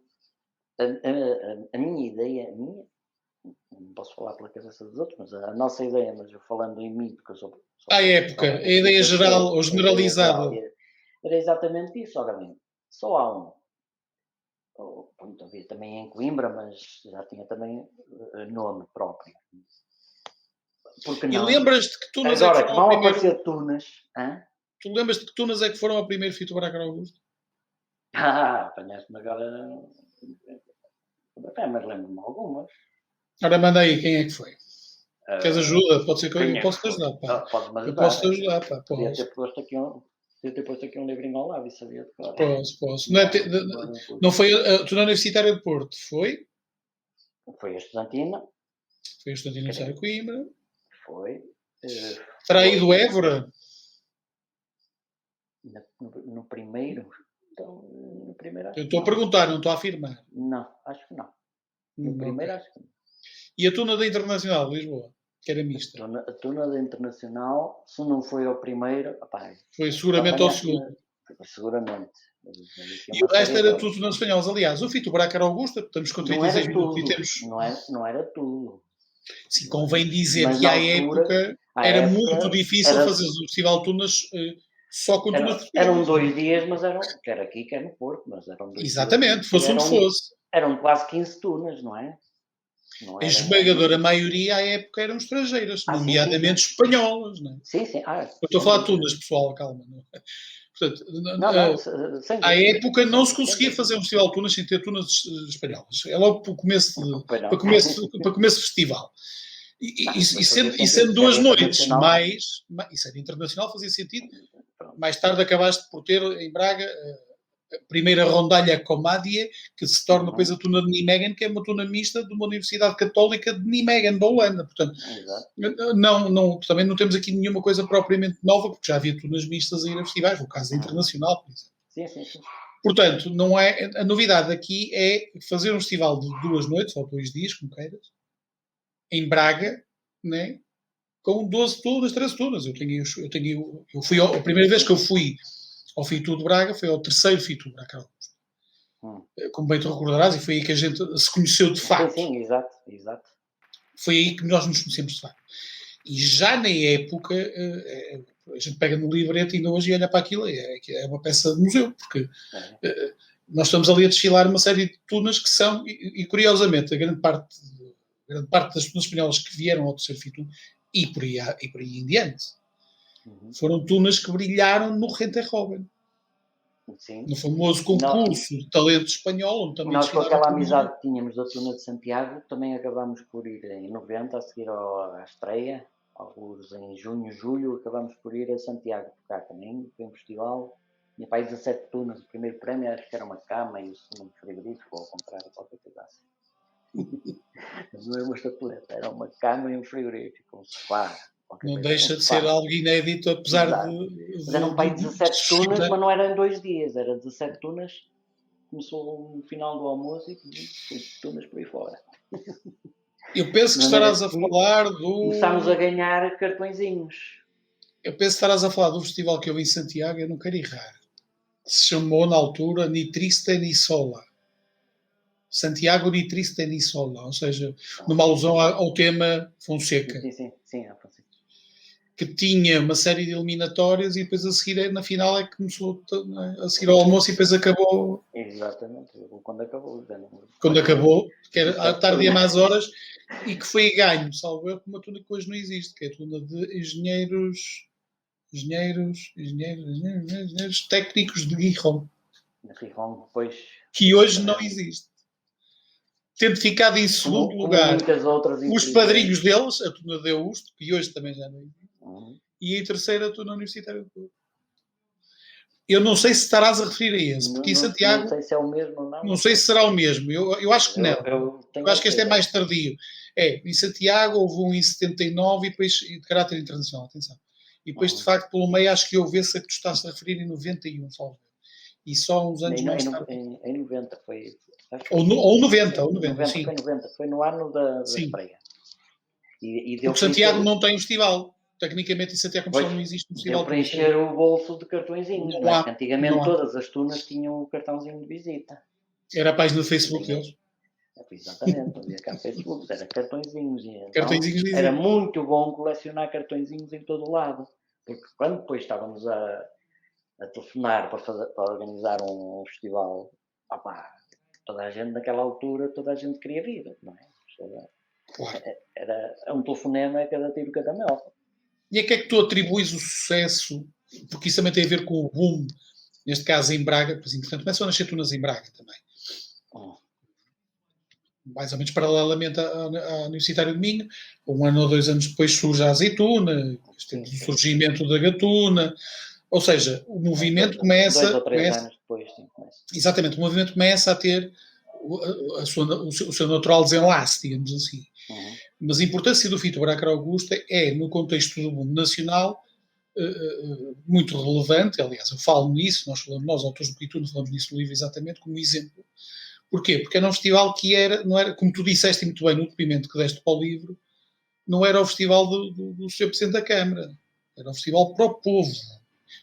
a minha ideia, não posso falar pela cabeça dos outros, mas a nossa ideia, mas eu falando em mim, porque eu sou À época, a ideia geral ou generalizada. Era exatamente isso. Ora bem, só há um. Pronto, havia também em Coimbra, mas já tinha também nome próprio. Porque E não? lembras-te que Tunas é que Agora que foram ao vão primeiro. aparecer tunas. Tu lembras-te que Tunas é que foram ao primeiro Fito Braga Augusto? Apanhaste-me agora. Mas lembro-me algumas. Ora, manda aí, quem é que foi? Queres ajuda? Pode ser que Quem eu é que posso te foi? ajudar, pá. Podes-me Eu ajudar. posso te ajudar, pá. Podia Posso. ter posto aqui um livrinho ao lado e sabia de cor. Posso. Não foi a Turna Universitária de Porto, foi? Foi a Estudantina. Foi a Estudantina Universitária de Coimbra. Foi. Terá ido Évora? No primeiro. Então, no primeiro acho Eu estou a perguntar, não estou a afirmar. não, acho que não. No primeiro Ok. acho que não. E a Tuna da Internacional de Lisboa, que era mista? A Tuna da Internacional, se não foi ao primeiro, rapaz, Foi seguramente ao segundo. seguramente. E o resto era tudo Tunas espanholas. Aliás, o Fito Braga era Augusta, estamos com Não 36 era minutos e tudo. temos. Não era tudo. Sim, convém dizer Mas que na à altura, época à era época, muito difícil fazer o Festival de Tunas só com Tunas eram portuguesas. 2 dias, mas eram, quer aqui, quer no Porto, mas eram 2 Exatamente, dias. fosse onde fosse. Eram quase 15 tunas, não é? Não A era... esmagadora maioria à época eram estrangeiras, nomeadamente sim. espanholas. Não é? Sim. Eu estou a falar de Tunas, pessoal, calma. Não é? Portanto, sem à dúvida. época não se conseguia fazer um festival de Tunas sem ter Tunas espanholas. É logo para começo de festival. E sendo 2 noites, isso era internacional, fazia sentido. Mais tarde acabaste por ter em Braga a primeira rondalha Comádia, que se torna depois a Tuna de Nijmegen, que é uma tuna mista de uma Universidade Católica de Nijmegen, da Holanda. Portanto, também não temos aqui nenhuma coisa propriamente nova, porque já havia tunas mistas a ir a festivais, no caso internacional, por exemplo. Sim. Portanto, não é, a novidade aqui é fazer um festival de 2 noites, ou 2 dias, como queiras, em Braga, né? Com 12 tunas, 13 tunas. A primeira vez que eu fui ao Fito de Braga foi ao terceiro Fito de Braga. Como bem te recordarás, e foi aí que a gente se conheceu de facto. Sim, exato. Foi aí que nós nos conhecemos de facto. E já na época, a gente pega no livreto e ainda hoje olha para aquilo, é uma peça de museu, porque nós estamos ali a desfilar uma série de tunas que são, e curiosamente, a grande parte das tunas espanholas que vieram ao terceiro Fito e por aí em diante, foram tunas que brilharam no Rente Robin. Sim. No famoso concurso de talento espanhol, onde também nós com aquela amizade que tínhamos da Tuna de Santiago, também acabámos por ir em 90, a seguir à estreia, alguns em junho, julho, acabámos por ir a Santiago tocar também, foi um festival. Tinha para aí 17 tunas, o primeiro prémio acho que era uma cama e o segundo frigorífico, ou ao contrário, qualquer coisa assim. Mas não era uma estatueta, era uma cama e um frigorífico, um sofá. Não deixa de ser algo inédito, apesar de. Mas eram para aí 17 tunas, mas não era em 2 dias, era 17 tunas. Começou no final do almoço e tunas por aí fora. Eu penso que estarás a falar do. Começámos a ganhar cartõezinhos. Eu penso que estarás a falar do festival que eu vi em Santiago, eu não quero errar. Se chamou na altura Ni Triste Ni Sola. Santiago Ni Triste Ni Sola, ou seja, numa alusão ao tema Fonseca. Sim, a Fonseca. Que tinha uma série de eliminatórias e depois a seguir, na final, é que começou a seguir ao almoço e depois acabou. Exatamente, quando acabou. Quando acabou, que era à tarde e a mais horas, e que foi ganho, salvo eu, com uma tuna que hoje não existe, que é a tuna de engenheiros técnicos de Gijón. Depois. Que hoje não existe. Tendo ficado em segundo lugar os padrinhos deles, a tuna de Augusto, que hoje também já não existe, e em terceira a tuna universitária de Porto. Eu não sei se estarás a referir a esse, porque em Santiago... Não sei se é o mesmo ou não. Não sei se será o mesmo, eu acho que não. Eu acho que este é mais tardio. Em Santiago houve um em 79 e depois de caráter internacional, atenção. E depois, de facto, pelo meio, acho que houve esse a que tu estás a referir em 91, salvo. E só uns anos mais tarde. Em 90 foi. Ou 90, sim. Foi 90, foi no ano da estreia. Porque Santiago não tem festival. Tecnicamente, em Santiago não existe um festival. Deu para encher o bolso de cartõezinhos. Não é? Antigamente todas as tunas tinham o cartãozinho de visita. Era a página do Facebook deles. Exatamente, havia cá Facebook, era cartõezinhos. Então, cartõezinhos era muito bom colecionar cartõezinhos em todo o lado. Porque quando depois estávamos a telefonar para organizar um festival, toda a gente naquela altura, toda a gente queria vir, não é? Claro. Era um telefonema a cada tiro, cada mel. E a que é que tu atribuis o sucesso? Porque isso também tem a ver com o boom, neste caso em Braga, pois, portanto, começam a nascer tunas em Braga também. Mais ou menos paralelamente à Universitário de Minho. Um ano ou 2 anos depois surge a azeituna, o surgimento da gatuna. Ou seja, o movimento começa... 2 ou 3 anos depois, sim, começa. Exatamente, o movimento começa a ter o seu natural desenlace, digamos assim. Mas a importância do Fito Bracar Augusta é, no contexto do mundo nacional, muito relevante. Aliás, eu falo nisso, nós autores do Quituno, falamos nisso no livro exatamente como exemplo. Porquê? Porque era um festival que não era, como tu disseste muito bem no depoimento que deste para o livro, não era o festival do Sr. Presidente da Câmara. Era um festival para o povo.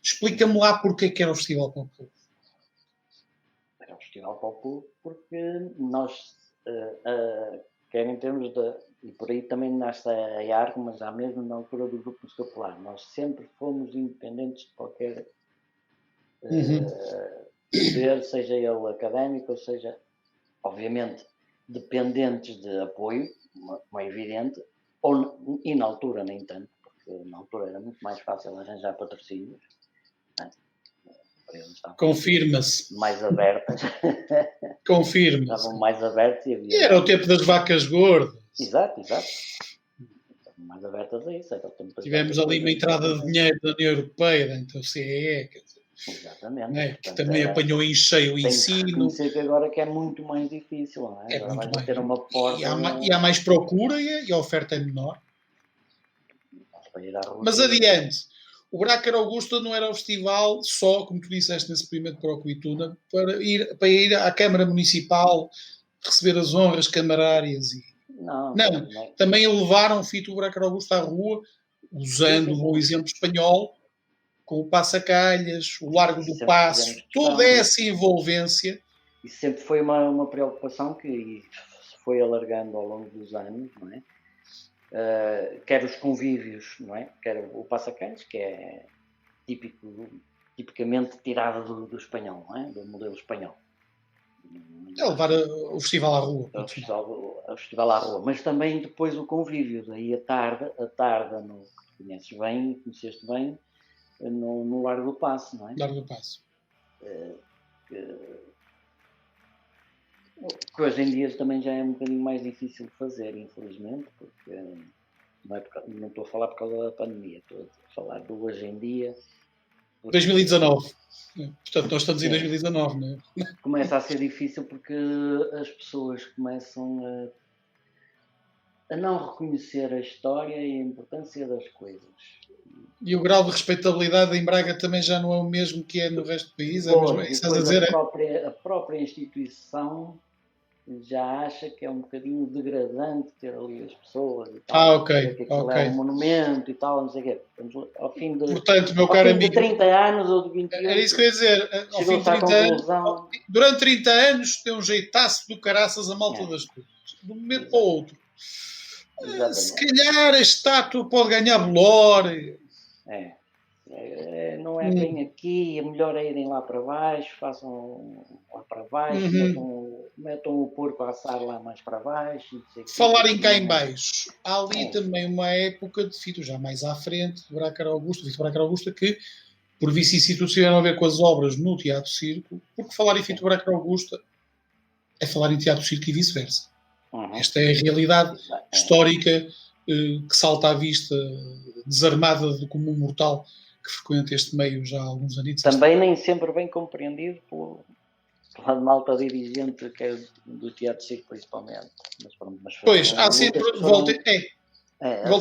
Explica-me lá porque que era o festival para o povo. Era um festival para o povo porque nós, quer em termos de... E por aí também nasce a IARC, mas já mesmo na altura do Grupo Escopular. Nós sempre fomos independentes de qualquer poder, seja ele académico, ou seja... Obviamente, dependentes de apoio, como é evidente, e na altura nem tanto, porque na altura era muito mais fácil arranjar patrocínios. Confirma-se. Mais abertas. Confirma-se. Estavam mais abertas e havia... era o tempo das vacas gordas. Exato. Estavam mais abertas a isso. Tivemos ali uma entrada de dinheiro da União Europeia, dentro do CEE, quer dizer. Exatamente. Que portanto, também apanhou em cheio o ensino. Tem que que agora que é muito mais difícil, não é? Agora muito mais ter uma porta... E há mais procura e a oferta é menor. Mas adiante. O Bracar Augusta não era o festival só, como tu disseste nesse primeiro para o Quituna, para ir à Câmara Municipal receber as honras camarárias. Não. Também levaram o Fito Bracar Augusta à rua, usando o exemplo espanhol, com o Passacalhas, o Largo do Paço, toda essa envolvência. Isso sempre foi uma preocupação que se foi alargando ao longo dos anos, não é? Quer os convívios, não é? Quer o Passacalhas, que é tipicamente tirado do espanhol, não é? Do modelo espanhol. É levar o festival à rua. O festival à rua. Mas também depois o convívio, daí a tarde que tu conheceste bem, no Largo do Paço, não é? Largo do Paço. Que hoje em dia também já é um bocadinho mais difícil de fazer, infelizmente, porque não estou a falar por causa da pandemia, estou a falar do hoje em dia. 2019. Portanto, nós estamos em 2019, não é? Começa a ser difícil porque as pessoas começam a não reconhecer a história e a importância das coisas. E o grau de respeitabilidade em Braga também já não é o mesmo que é no resto do país? A própria instituição já acha que é um bocadinho degradante ter ali as pessoas e tal. Ok. Que aquilo é um monumento e tal, não sei o quê. Ao fim de, portanto, meu caro amigo, de 30 anos ou de 21 era isso que eu ia dizer. Ao fim de 30 anos, durante 30 anos tem um jeitaço do caraças a malta das coisas. De um momento para o outro. Se calhar a estátua pode ganhar bolor. Não é bem aqui, é melhor é irem lá para baixo, façam lá para baixo, metam o porco a assar lá mais para baixo. Falarem cá em baixo, há ali também uma época de Fito já mais à frente, de Bracar Augusta, que por vicissitudes tiveram a ver com as obras no Teatro Circo, porque falar em Fito Bracar Augusta é falar em Teatro Circo e vice-versa. Esta é a realidade histórica que salta à vista, desarmada do comum mortal, que frequenta este meio já há alguns anos. Também nem sempre bem compreendido pela malta dirigente que é do Teatro Circo, principalmente. Mas, pronto, pois, há sempre, volta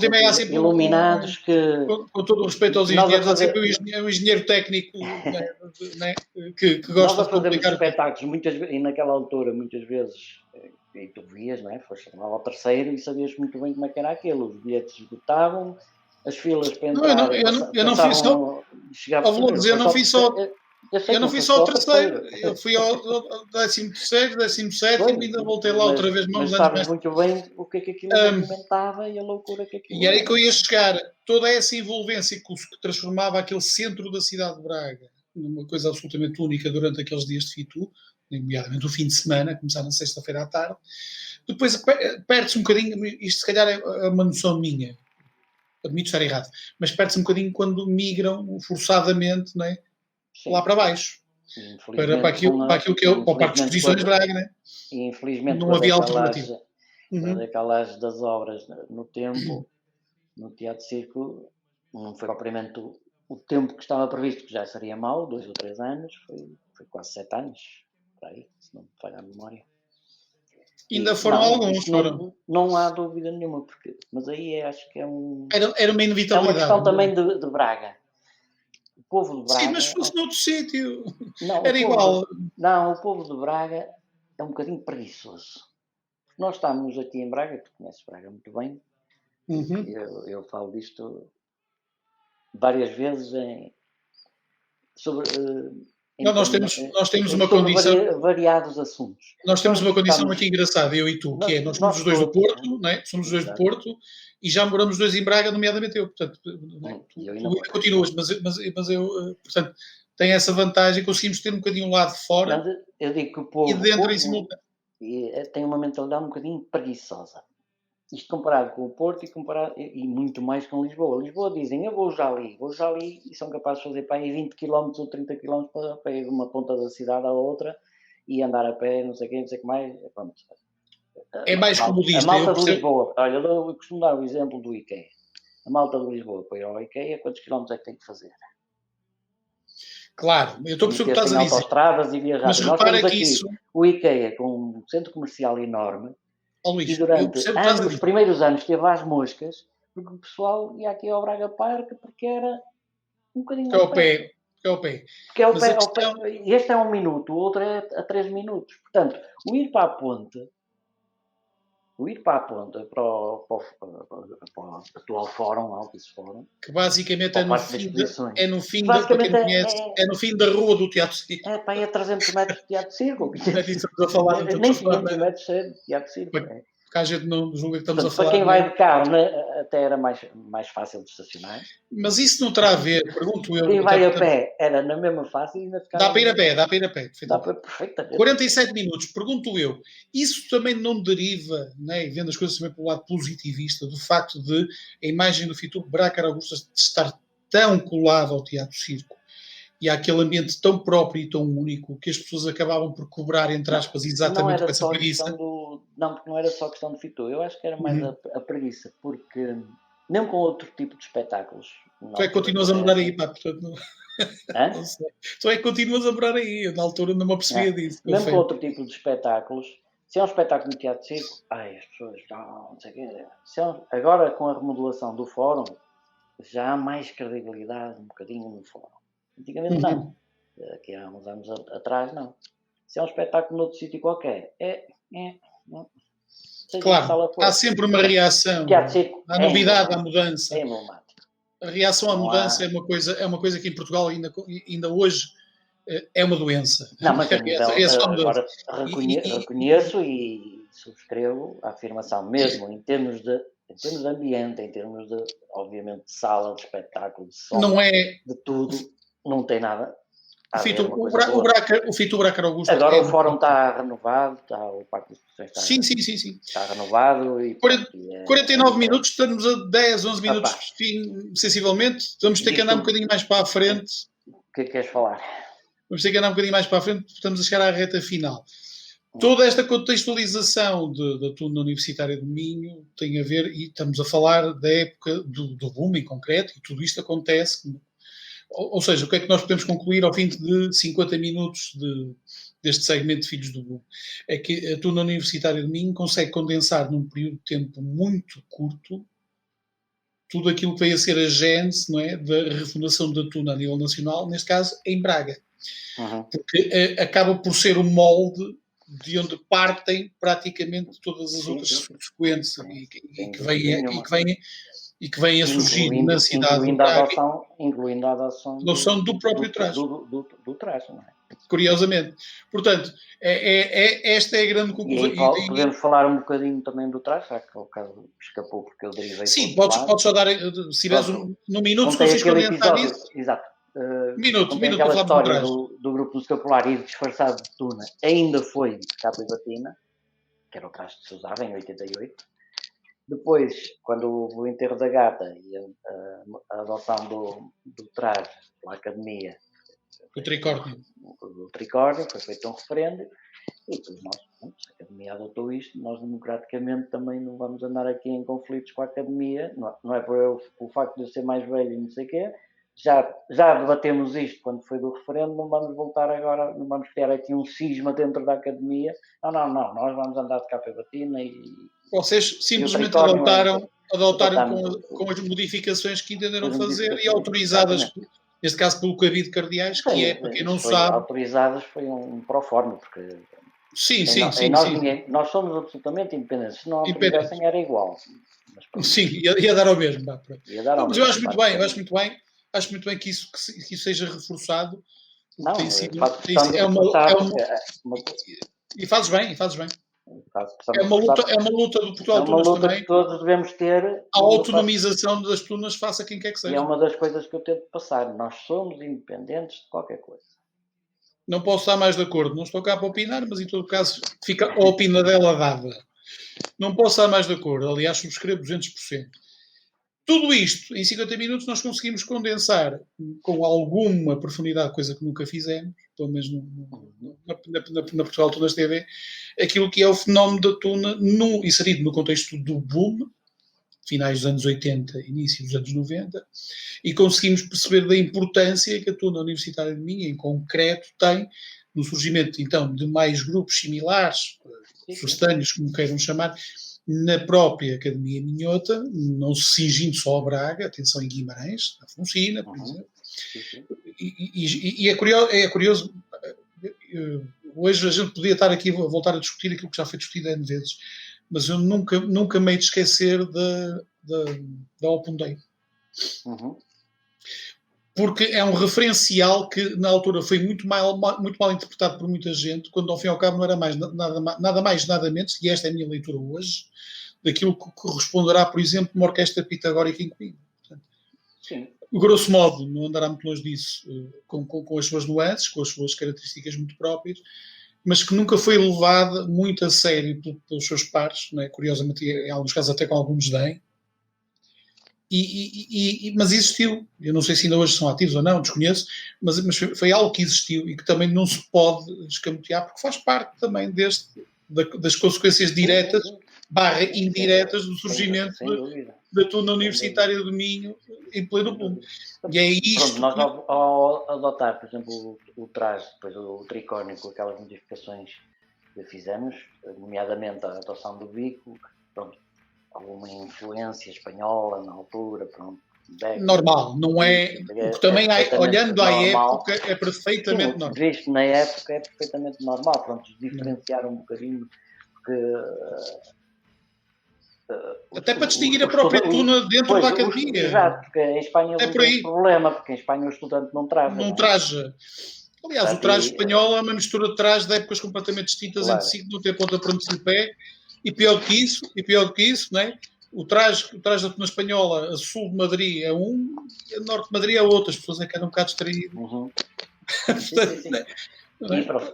e meia há sempre iluminados que... Com todo o respeito aos engenheiros, há sempre um engenheiro técnico né, que gosta de complicar. Nós espetáculos, muitas vezes, e naquela altura, muitas vezes, e tu vias, não é? Foste lá ao terceiro e sabias muito bem como é que era aquilo. Os bilhetes esgotavam, as filas para entrar... Eu não fiz só... Eu não fiz só o terceiro, eu fui ao 13º, 17º, ainda voltei lá outra vez. Mas sabes muito bem o que é que aquilo movimentava e a loucura que aquilo... E aí que eu ia chegar, toda essa envolvência que transformava aquele centro da cidade de Braga numa coisa absolutamente única durante aqueles dias de Fitu, nomeadamente o fim de semana, começar na sexta-feira à tarde. Depois perde-se um bocadinho, isto se calhar é uma noção minha, admito estar errado, mas perde-se um bocadinho quando migram forçadamente, não é? Lá para baixo. Para aquilo que é o Parque de Exposições de Braga, né? E infelizmente não havia alternativa. Aquelas das obras no tempo, no Teatro Circo, não foi propriamente o tempo que estava previsto, que já seria mau, 2 ou 3 anos, foi quase 7 anos, por aí, se não me falha a memória. Ainda foram alguns, foram. Não há dúvida nenhuma, mas aí acho que é Era uma inevitabilidade. É uma questão também de Braga. O povo de Braga... Sim, mas se fosse noutro sítio, era igual. Não, o povo de Braga é um bocadinho preguiçoso. Nós estamos aqui em Braga, tu conheces Braga muito bem, eu falo disto várias vezes nós temos uma condição... variados assuntos. Nós temos uma condição aqui engraçada, eu e tu, que é, nós somos os dois do Porto, não é? Somos os dois do Porto, e já moramos dois em Braga, nomeadamente eu, portanto, tu continuas, mas eu, portanto, tenho essa vantagem, conseguimos ter um bocadinho um lado de fora, eu digo que o povo, e dentro em simultâneo. Tem uma mentalidade um bocadinho preguiçosa. Isto comparado com o Porto e muito mais com Lisboa. Lisboa dizem, eu vou já ali, e são capazes de fazer para aí 20 km ou 30 km para ir de uma ponta da cidade à outra e andar a pé, não sei o que mais. Pronto. É mais comodista. A malta de Lisboa, olha, eu costumo dar o exemplo do IKEA. A malta de Lisboa para ir ao IKEA, quantos quilómetros é que tem que fazer? Claro, eu estou a perceber o que estás a dizer. Autoestradas e viajar. Mas repara que isso... O IKEA com um centro comercial enorme, Luís, e durante os primeiros anos esteve às moscas, porque o pessoal ia aqui ao Braga Park porque era um bocadinho ao pé. Porque é ao pé. Este é 1 minuto, o outro é a 3 minutos. Portanto, o ir para a ponte, para o atual fórum, Altice Fórum, que basicamente é no fim da rua do Teatro Circo. É para ir a 300 metros do Teatro Circo. Nem 500 metros do Teatro Circo. Porque a gente não julga que estamos a falar... Para quem vai de carro, até era mais fácil de estacionar. Mas isso não terá a ver, pergunto eu... Quem vai a pé era na mesma fase e ainda ficava... Dá para ir a pé. Dá para perfeitamente. 47 minutos, pergunto eu. Isso também não deriva, né, vendo as coisas também pelo lado positivista, do facto de a imagem do Fitur Braga Augusta estar tão colada ao Teatro Circo e àquele ambiente tão próprio e tão único que as pessoas acabavam por cobrar, entre aspas, exatamente com essa preguiça. Não, porque não era só questão de Fitur. Eu acho que era mais a preguiça, porque nem com outro tipo de espetáculos. Tu é que continuas a morar aí, pá, portanto... Não sei. Tu é que continuas a morar aí. Eu, na altura, não me apercebia disso. Mesmo com outro tipo de espetáculos, se é um espetáculo no Teatro Circo, as pessoas não sei o quê. Agora, com a remodelação do fórum, já há mais credibilidade um bocadinho no fórum. Antigamente não. Aqui há uns anos atrás, não. Se é um espetáculo noutro sítio qualquer, claro, há sempre uma reação à novidade, à mudança. É emblemático. A reação à mudança é uma coisa que em Portugal ainda hoje é uma doença. Não, mas agora reconheço e subscrevo a afirmação, mesmo em termos de ambiente, em termos de, obviamente, de sala, de espetáculo, de som, de tudo, não tem nada. O Fitur Braga Augusta. Agora o fórum está renovado, o Parque de Exposições está renovado. E 49 minutos, estamos a 10, 11 minutos, sensivelmente. Vamos ter que andar um bocadinho mais para a frente. O que é que queres falar? Vamos ter que andar um bocadinho mais para a frente, porque estamos a chegar à reta final. Toda esta contextualização da Tuna Universitária do Minho tem a ver, e estamos a falar da época do boom em concreto, e tudo isto acontece Ou seja, o que é que nós podemos concluir ao fim de 50 minutos deste segmento de Filhos do Boom? É que a Tuna Universitária de Minho consegue condensar num período de tempo muito curto tudo aquilo que veio a ser a gênese, não é, da refundação da Tuna a nível nacional, neste caso em Braga. Porque acaba por ser o molde de onde partem praticamente todas as outras subsequentes e que vêm a surgir na cidade de Braga. Incluindo a adoção do próprio trás. Do trás, não é? Curiosamente. Portanto, esta é a grande conclusão. E aí podemos falar um bocadinho também do trás, já que o caso escapou porque eu derivei. Sim, podes só dar, se tiveres num minuto, se consegues condensar isso. Exato. Minuto, aquela história do grupo música popular ir disfarçado de Tuna ainda foi de capa e batina, que era o traje que se usava em 88. Depois, quando houve o enterro da gata e a adoção do traje pela academia, o tricórnio. O tricórnio, foi feito um referendo e depois nós, a academia adotou isto, nós democraticamente também não vamos andar aqui em conflitos com a academia, não é por o facto de eu ser mais velho e não sei o quê, já debatemos isto quando foi do referendo, não vamos voltar agora, não vamos criar aqui um cisma dentro da academia, não, nós vamos andar de capa e batina e... Vocês simplesmente adotaram com as modificações que entenderam fazer e autorizadas, exatamente, neste caso pelo Cabido Cardeais, que é, para quem não sabe... Autorizadas foi um proforme, porque... Sim. Nós somos absolutamente independentes. Se não autorizassem era igual. Sim, ia dar ao mesmo. Mas eu acho muito bem, acho muito bem que isso seja reforçado. Não, e fazes bem. É uma luta do Portugal Tunas também. Que todos devemos ter. A autonomização das tunas face a quem quer que seja. E é uma das coisas que eu tento passar. Nós somos independentes de qualquer coisa. Não posso estar mais de acordo. Não estou cá para opinar, mas em todo caso fica a opinadela dada. Não posso estar mais de acordo. Aliás, subscrevo 200%. Tudo isto, em 50 minutos, nós conseguimos condensar com alguma profundidade, coisa que nunca fizemos, pelo menos na Portugal Tunas TV, aquilo que é o fenómeno da tuna inserido no contexto do boom, finais dos anos 80, início dos anos 90, e conseguimos perceber da importância que a Tuna Universitária de Minho, em concreto, tem no surgimento, então, de mais grupos similares, sustâneos, como queiram chamar, na própria Academia Minhota, não se cingindo só a Braga, atenção em Guimarães, na Fonsina, por exemplo. E é curioso, hoje a gente podia estar aqui a voltar a discutir aquilo que já foi discutido N vezes, mas eu nunca me hei de esquecer da Open Day. Porque é um referencial que na altura foi muito mal interpretado por muita gente, quando ao fim e ao cabo não era nada mais, nada menos, e esta é a minha leitura hoje, daquilo que corresponderá, por exemplo, uma orquestra pitagórica em Coimbra. Grosso modo, não andará muito longe disso, com as suas nuances, com as suas características muito próprias, mas que nunca foi levada muito a sério pelos seus pares, não é? Curiosamente, em alguns casos até com algum desdém. Mas existiu. Eu não sei se ainda hoje são ativos ou não, desconheço, mas foi algo que existiu e que também não se pode escamotear, porque faz parte também das consequências diretas / indiretas do surgimento da Tuna Universitária do Minho em pleno boom. E é isto. Pronto, nós ao adotar, por exemplo, o traje, depois o tricórnio com aquelas modificações que fizemos, nomeadamente a adoção do bico, pronto, alguma influência espanhola na altura, pronto. Normal, não é? O que também, olhando à época, é perfeitamente normal. Visto na época, é perfeitamente normal. Pronto, diferenciar um bocadinho, porque. Até para distinguir a própria tuna dentro da academia. Exato, porque em Espanha não tem problema, porque em Espanha o estudante não traja. Não traja. Aliás, o traje espanhol é uma mistura de traje de épocas completamente distintas entre si, que não tem ponta para onde se pé. E pior do que isso, não é? O traje da tuna espanhola, a sul de Madrid é um, e a norte de Madrid é outro. As pessoas é que eram um bocado distraídas. Sim.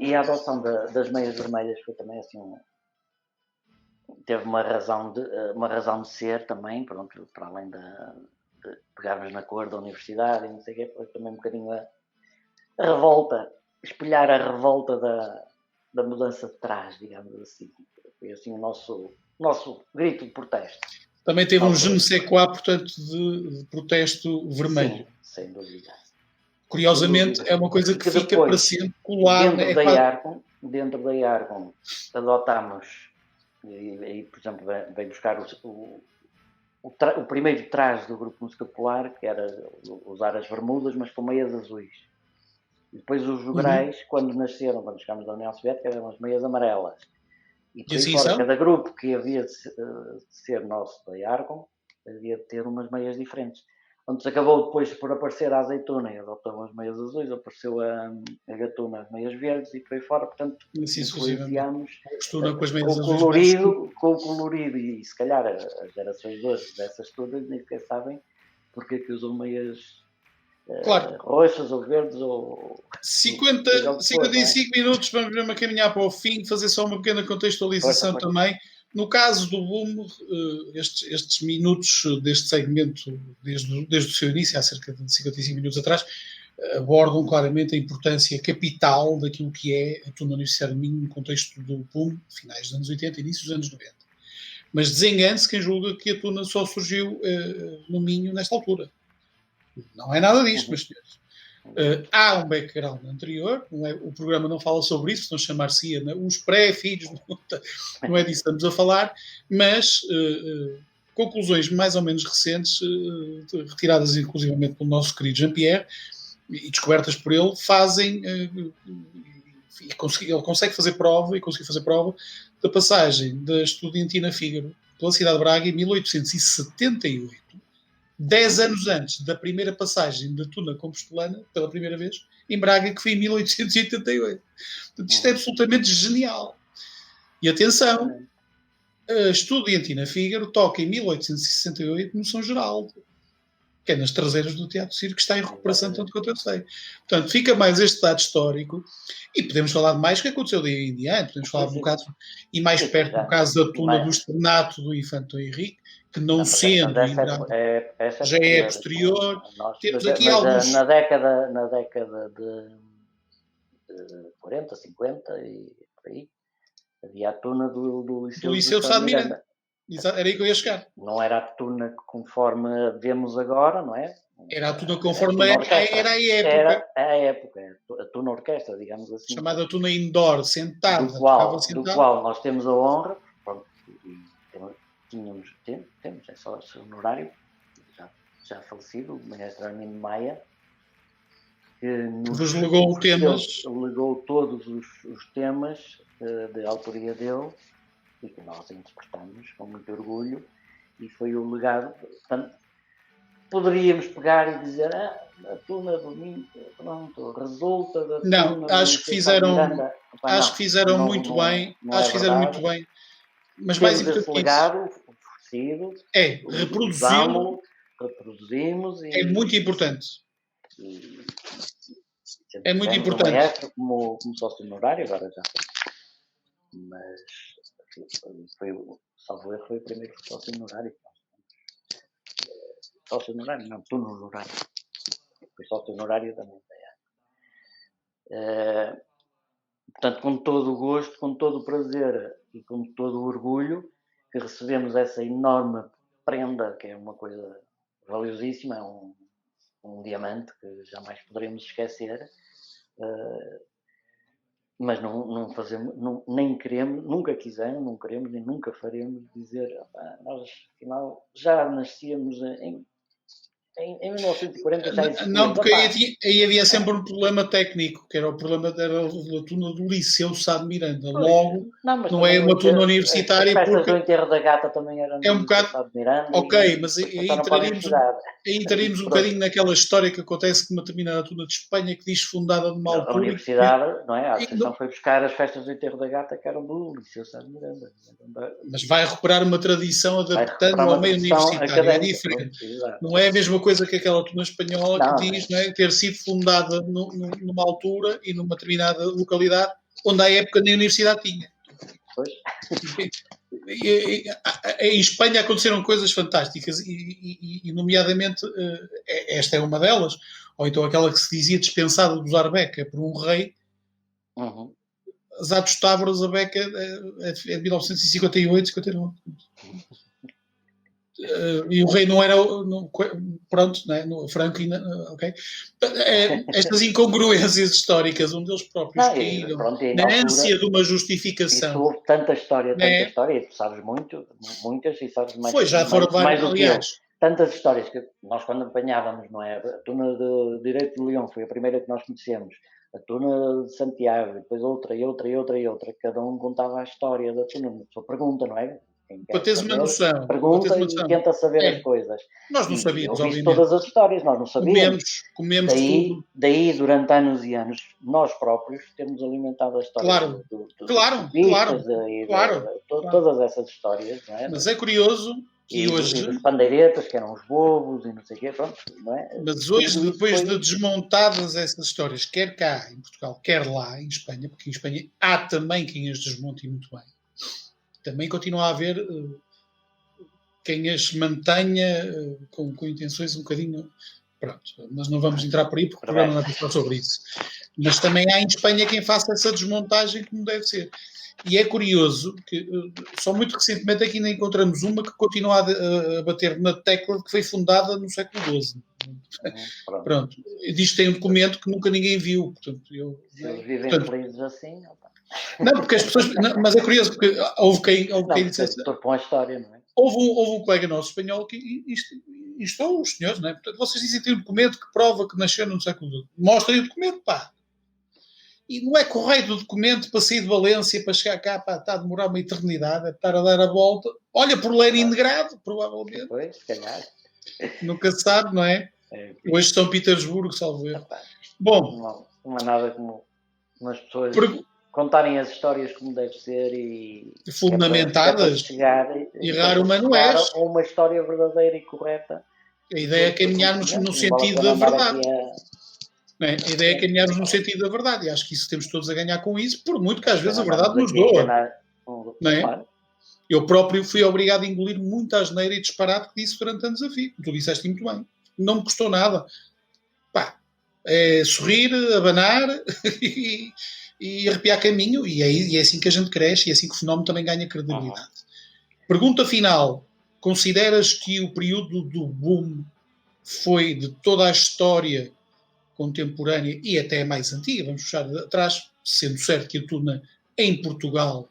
E a adoção das meias vermelhas foi também assim teve uma razão de ser também, pronto, para além de pegarmos na cor da universidade e não sei o quê, foi também um bocadinho a revolta, espelhar a revolta da mudança de trás, digamos assim. Foi assim o nosso grito de protesto. Também teve um je ne sais quoi, portanto, de protesto vermelho. Sim, sem dúvida. Curiosamente, é uma coisa que fica para sempre colada. Dentro da Argon adotámos, e por exemplo, veio buscar o primeiro traje do Grupo Música Popular, que era usar as bermudas, mas com meias azuis. E depois os jograis, quando chegámos da União Soviética, eram as meias amarelas. E por aí fora, cada grupo que havia de ser nosso da Argon, havia de ter umas meias diferentes. Onde acabou depois por aparecer a azeitona e adotou as meias azuis, apareceu a gatuna, as meias verdes e por aí fora, portanto, influenciámos com o colorido e se calhar as gerações de hoje dessas todas nem sequer sabem porque é que usam meias roxas ou verdes ou... 55 minutos, vamos mesmo a caminhar para o fim, fazer só uma pequena contextualização também. No caso do Boom, estes minutos deste segmento, desde o seu início, há cerca de 55 minutos atrás, abordam claramente a importância capital daquilo que é a Tuna Universidade do Minho no contexto do Boom, finais dos anos 80 e início dos anos 90. Mas desengane-se quem julga que a Tuna só surgiu no Minho nesta altura. Não é nada disto, meus senhores. Há um background anterior, o programa não fala sobre isso, não chamar-se os pré-filhos, não é disso que estamos a falar, mas conclusões mais ou menos recentes, retiradas inclusivamente pelo nosso querido Jean-Pierre, e descobertas por ele, fazem, ele consegue fazer prova, e conseguiu fazer prova, da passagem da Estudiantina Fígaro pela cidade de Braga em 1878, 10 anos antes da primeira passagem da Tuna Compostelana, pela primeira vez, em Braga, que foi em 1888. Portanto, isto é absolutamente genial. E atenção, a Estudiantina Fígaro toca em 1868 no São Geraldo, que é nas traseiras do Teatro Circo, que está em recuperação, tanto quanto eu sei. Portanto, fica mais este dado histórico, e podemos falar de mais o que aconteceu daí em diante, podemos falar um bocado, e mais perto do caso da Tuna do Externato do Infante Dom Henrique, que não sendo já é posterior. Temos aqui alguns... Na década de 40, 50 e por aí, havia a Tuna do Liceu de Sá de Miranda. Era aí que eu ia chegar. Não era a Tuna conforme vemos agora, não é? Era a Tuna conforme era a época. Era a época, a Tuna orquestra, digamos assim. Chamada Tuna Indoor, sentada. Do qual nós temos a honra, pronto, temos, é só o honorário, já falecido, o maestro Armindo Maia, que nos legou temas. Legou todos os temas de autoria dele e que nós interpretamos com muito orgulho, e foi o legado. Portanto, poderíamos pegar e dizer a Tuna do Minho, pronto, resulta da Tuna. Não, acho que fizeram muito bem. Acho que fizeram muito bem. Mas mais importante que isso é reproduzimos e é muito importante. É muito importante. Como sócio honorário, agora já. Mas salvo erro, foi o primeiro sócio honorário. Sócio honorário, não, Tuna honorário. Foi sócio honorário também. Portanto, com todo o gosto, com todo o prazer e com todo o orgulho que recebemos essa enorme prenda, que é uma coisa valiosíssima, é um diamante que jamais poderemos esquecer, mas não fazemos, nem queremos, nunca quisemos, não queremos e nunca faremos dizer nós afinal já nascíamos em 1940 já existia. Não, porque aí havia sempre um problema técnico, que era o problema da Tuna do Liceu Sá de Miranda. Logo, não é uma Tuna universitária. As festas do enterro da gata também eram no Liceu Sá de Miranda. Ok, mas aí entraríamos um bocadinho naquela história que acontece com uma determinada Tuna de Espanha que diz fundada numa altura. A universidade, não é? A associação foi buscar as festas do enterro da gata que eram do Liceu Sá de Miranda. Mas vai recuperar uma tradição adaptando ao meio universitário. É diferente. Não é a mesma coisa que aquela Tuna espanhola que diz, não é, ter sido fundada numa altura e numa determinada localidade onde à época nem universidade tinha. Pois. Em Espanha aconteceram coisas fantásticas e nomeadamente esta é uma delas, ou então aquela que se dizia dispensada de usar beca por um rei. As atos távoras a beca é de 1958, 59. E o rei não era, pronto, né? Franco, ok? Estas incongruências históricas, onde eles próprios caíram, na ânsia de uma justificação. Isso houve tanta história, e tu sabes muitas, e sabes mais, já foram mais do que eu. aliás. Tantas histórias que nós, quando apanhávamos, não é? A Tuna de Direito de Leão foi a primeira que nós conhecemos, a Tuna de Santiago, depois outra, cada um contava a história da Tuna. A pessoa pergunta, não é? Para teres uma noção. Pergunta e tenta saber as coisas. Nós não sabíamos, obviamente. Todas as histórias, nós não sabíamos. Comemos tudo. Daí, durante anos e anos, nós próprios temos alimentado a história todas essas histórias, não é? Mas é curioso que hoje... E os pandeiretas, que eram os bobos e não sei o quê, pronto, não é? Mas hoje, depois de desmontadas essas histórias, quer cá em Portugal, quer lá em Espanha, porque em Espanha há também quem as desmonte muito bem, também continua a haver quem as mantenha com intenções um bocadinho... Pronto, mas não vamos entrar por aí porque o programa não vai falar sobre isso. Mas também há em Espanha quem faça essa desmontagem como deve ser. E é curioso que só muito recentemente aqui ainda encontramos uma que continua a bater na tecla de que foi fundada no século XII. Pronto. Diz que tem um documento que nunca ninguém viu. Portanto, eles vivem felizes assim... Não, porque as pessoas... mas é curioso, porque houve quem dissesse... Com a história, não é? Houve um colega nosso espanhol que instou os senhores, não é? Portanto, vocês dizem que tem um documento que prova que nasceu no século XII. Mostrem o documento, pá. E não é correto o documento para sair de Valência, para chegar cá, pá, está a demorar uma eternidade, é estar a dar a volta. Olha por Leningrado, provavelmente. Pois, se calhar. Nunca se sabe, não é? Hoje São Petersburgo, salvo erro. Bom. Não há nada como as pessoas contarem as histórias como deve ser e... fundamentadas. E raro manuais. Ou uma história verdadeira e correta. A ideia é caminharmos no sentido da verdade. A ideia é caminharmos no sentido da verdade. E acho que isso temos todos a ganhar com isso, por muito que às vezes a verdade nos doa. Não é? Eu próprio fui obrigado a engolir muita asneira e disparate que disse durante anos a fio. Tu disseste muito bem. Não me custou nada. Pá, é sorrir, abanar e arrepiar caminho. E é assim que a gente cresce e é assim que o fenómeno também ganha credibilidade. Pergunta final. Consideras que o período do boom foi de toda a história contemporânea e até mais antiga, vamos puxar atrás, sendo certo que a Tuna em Portugal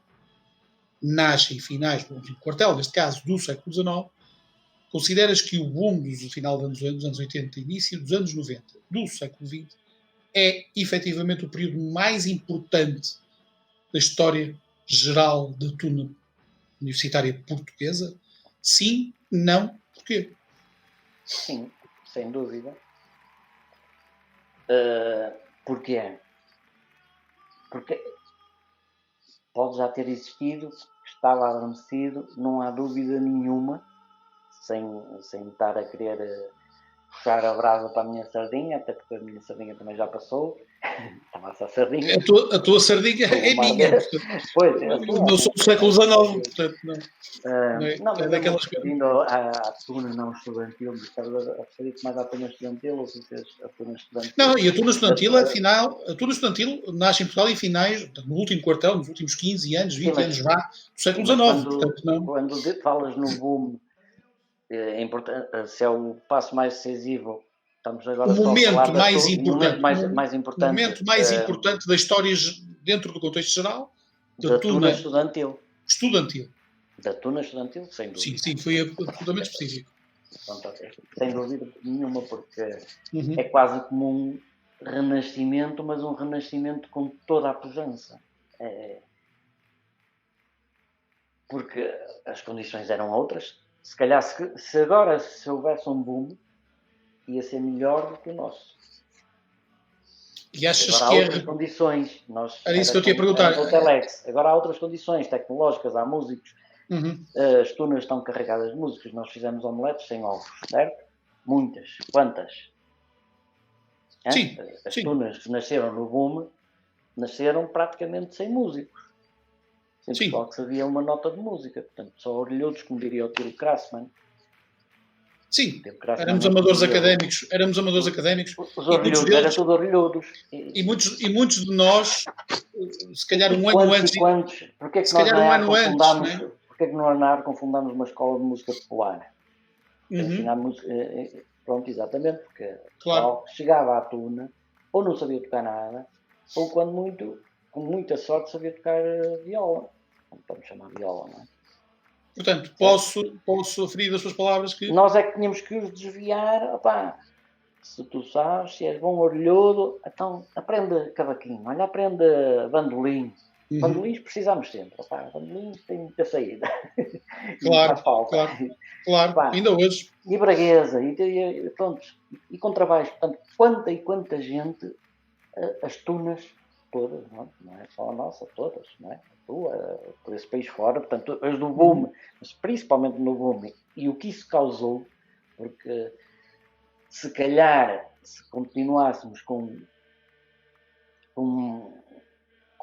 nasce em finais, no quartel, neste caso, do século XIX, consideras que o boom do final dos anos 80 e início dos anos 90 do século XX é efetivamente o período mais importante da história geral da Tuna universitária portuguesa? Sim, não, porquê? Sim, sem dúvida. Porquê? Porque pode já ter existido, estava adormecido, não há dúvida nenhuma, sem estar a querer puxar a brasa para a minha sardinha, até porque a minha sardinha também já passou. Estava-se a sardinha. A tua sardinha é minha. Pois, não sou do século XIX, portanto, não. Não, é daquelas coisas. Vindo à Tuna não estudantil, estava a referir-te mais à Tuna estudantil, ou se fez a Tuna estudantil? Não, e a Tuna estudantil, afinal, a Tuna estudantil nasce em Portugal em finais, no último quartel, nos últimos 15 anos, 20 anos vá, do século XIX. Portanto, não. Quando falas no boom, é importante, se é o passo mais decisivo, estamos agora o momento mais importante da história dentro do contexto geral da Tuna estudantil. Da Tuna estudantil, sem dúvida. Sim, foi absolutamente específico. Pronto, sem dúvida nenhuma, porque é quase como um renascimento, mas um renascimento com toda a pujança. Porque as condições eram outras. Se calhar, se agora houvesse um boom, ia ser melhor do que o nosso. E achas agora que há outras condições. Era isso que eu te ia perguntar. Agora há outras condições tecnológicas, há músicos. As tunas estão carregadas de músicos. Nós fizemos omeletes sem ovos, certo? Muitas. Quantas? Sim. As tunas que nasceram no boom nasceram praticamente sem músicos. Sem pessoal que sabia uma nota de música. Portanto, só orelhudos, como diria o Tilo Krassman. Sim, éramos amadores académicos. Os orelhudos eram tudo orelhudos. E muitos de nós, se calhar um ano antes... Porquê é que nós na AR confundamos uma escola de música popular? ensinar música. Pronto, exatamente, porque o Claro. pessoal chegava à tuna, ou não sabia tocar nada, ou quando muito, com muita sorte, sabia tocar viola. Vamos chamar viola, não é? Portanto, posso aferir das suas palavras que... Nós é que tínhamos que os desviar. Opá, se tu sabes, se és bom orelhudo, então aprende cavaquinho, olha, aprende bandolim. Bandolins precisamos sempre. Opá, bandolins tem muita saída. E Claro, faz falta. claro. Opá, Ainda hoje. e braguesa, e pronto, e contrabaixo. Portanto, quanta gente, as tunas todas, não é só a nossa, todas, não é? A tua, por esse país fora, portanto, as do boom, mas principalmente no boom, e o que isso causou, porque se calhar, se continuássemos com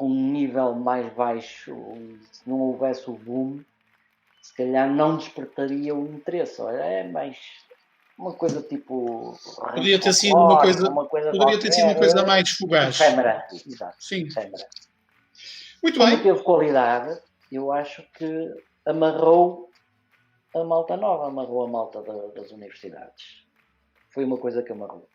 um nível mais baixo, se não houvesse o boom, se calhar não despertaria o interesse. Olha, é mais uma coisa tipo Podia ter sido uma coisa, poderia ter sido uma coisa mais fugaz. efêmera, exato. Sim. Efêmera. Muito Como bem. teve qualidade, eu acho que amarrou a malta nova, amarrou a malta das universidades. Foi uma coisa que amarrou.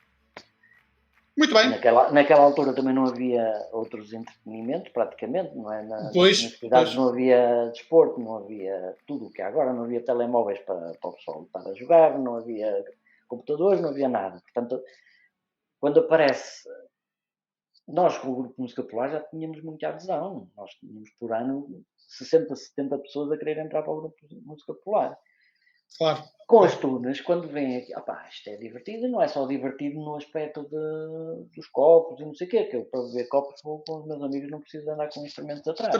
Muito bem. Naquela altura também não havia outros entretenimentos, praticamente, não é? Nas universidades não havia desporto, não havia tudo o que há agora, não havia telemóveis para o pessoal estar a jogar, não havia computadores, não havia nada. Portanto, quando aparece, nós com o Grupo Música Popular já tínhamos muita adesão. Nós tínhamos por ano 60, 70 pessoas a querer entrar para o Grupo Música Popular. Claro. Com as tunas, quando vêm aqui, isto é divertido, não é só divertido no aspecto dos copos e não sei o quê, que eu para beber copos vou com os meus amigos, não preciso andar com instrumentos atrás.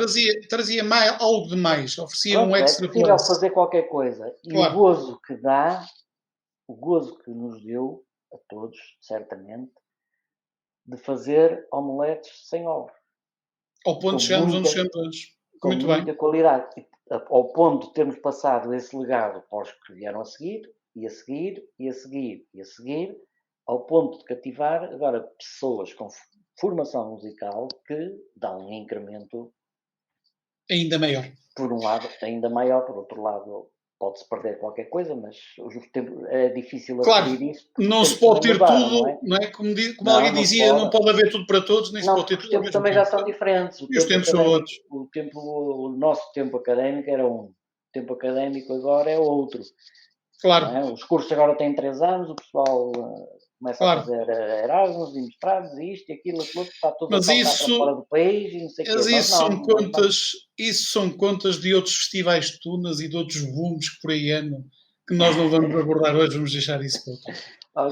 Trazia algo de mais, oferecia Pronto, um extra é possível fazer qualquer coisa. E claro, o gozo que dá, o gozo que nos deu, a todos, certamente, de fazer omeletes sem ovos. Ao ponto chegamos onde chegamos hoje. Com muito muita bem. qualidade. Ao ponto de termos passado esse legado para os que vieram a seguir, e a seguir, e a seguir, e a seguir, ao ponto de cativar agora pessoas com formação musical que dão um incremento ainda maior. Por um lado, ainda maior, por outro lado, pode-se perder qualquer coisa, mas é difícil aferir isso. Não se pode ter mudaram, tudo, não é? Como alguém dizia, não pode haver tudo para todos, nem se pode ter tudo. Os tempos também já são diferentes. E os tempos são outros. O nosso tempo académico era um. O tempo académico agora é outro. Claro. Os cursos agora têm 3 anos, o pessoal começa a fazer Erasmus e mestrados e isto e aquilo, está tudo a saltar para fora do país e não sei o quê. Mas isso são contas de outros festivais de tunas e de outros booms que por aí andam, que nós não vamos abordar hoje, vamos deixar isso para outro.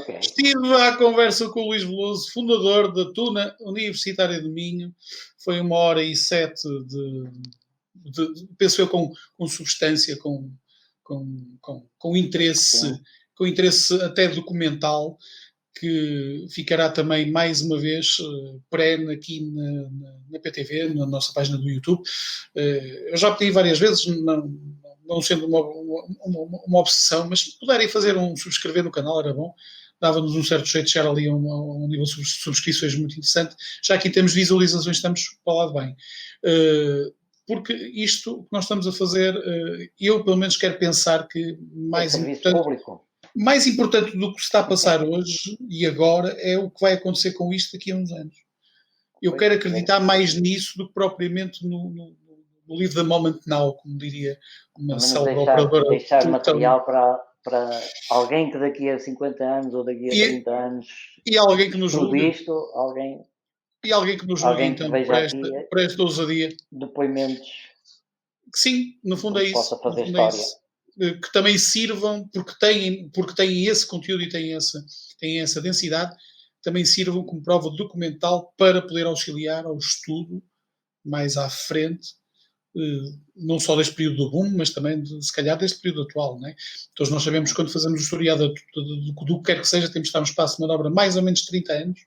Okay. Estive à conversa com o Luís Veloso, fundador da Tuna Universitária de Minho. Foi 1h07 de penso eu, com substância, com interesse, com interesse até documental, que ficará também mais uma vez aqui na PTV, na nossa página do YouTube. Eu já pedi várias vezes, não sendo uma obsessão, mas se puderem fazer subscrever no canal era bom, dava-nos um certo jeito de chegar ali a um nível de subscrições muito interessante. Já aqui temos visualizações, estamos para o lado bem. Porque isto que nós estamos a fazer, eu pelo menos quero pensar que mais importante do que se está a passar hoje e agora é o que vai acontecer com isto daqui a uns anos. Eu quero acreditar mais nisso do que propriamente no Live the Moment Now, como diria uma célebre operadora. Deixar material para alguém que daqui a 50 anos ou daqui a 30 anos e alguém que nos julgue. E alguém que nos julgue, então, por esta ousadia. Depoimentos. Sim, no fundo é isso. Possa fazer história. Que também sirvam, porque têm esse conteúdo e têm essa densidade, também sirvam como prova documental para poder auxiliar ao estudo mais à frente, não só deste período do boom, mas também, se calhar, deste período atual. Não é? Todos nós sabemos que quando fazemos o historiado do que quer que seja, temos de estar no espaço de manobra mais ou menos 30 anos,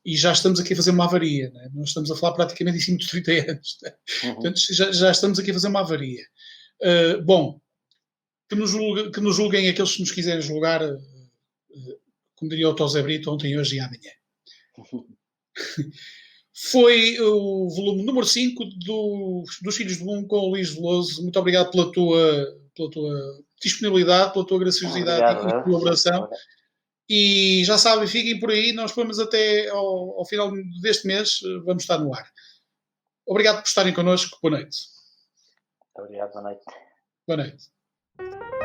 e já estamos aqui a fazer uma avaria. Não é? Nós estamos a falar praticamente em cima de 30 anos. Portanto, já estamos aqui a fazer uma avaria. Bom, que nos julguem aqueles que nos quiserem julgar, como diria o Tosé Brito, ontem, hoje e amanhã. Foi o volume número 5 dos Filhos do Mundo com o Luís Veloso. Muito obrigado pela tua disponibilidade, pela tua graciosidade Obrigado, e eu. colaboração. E já sabem, fiquem por aí, nós vamos até ao final deste mês, vamos estar no ar. Obrigado por estarem connosco, boa noite. Obrigado, boa noite. Boa noite.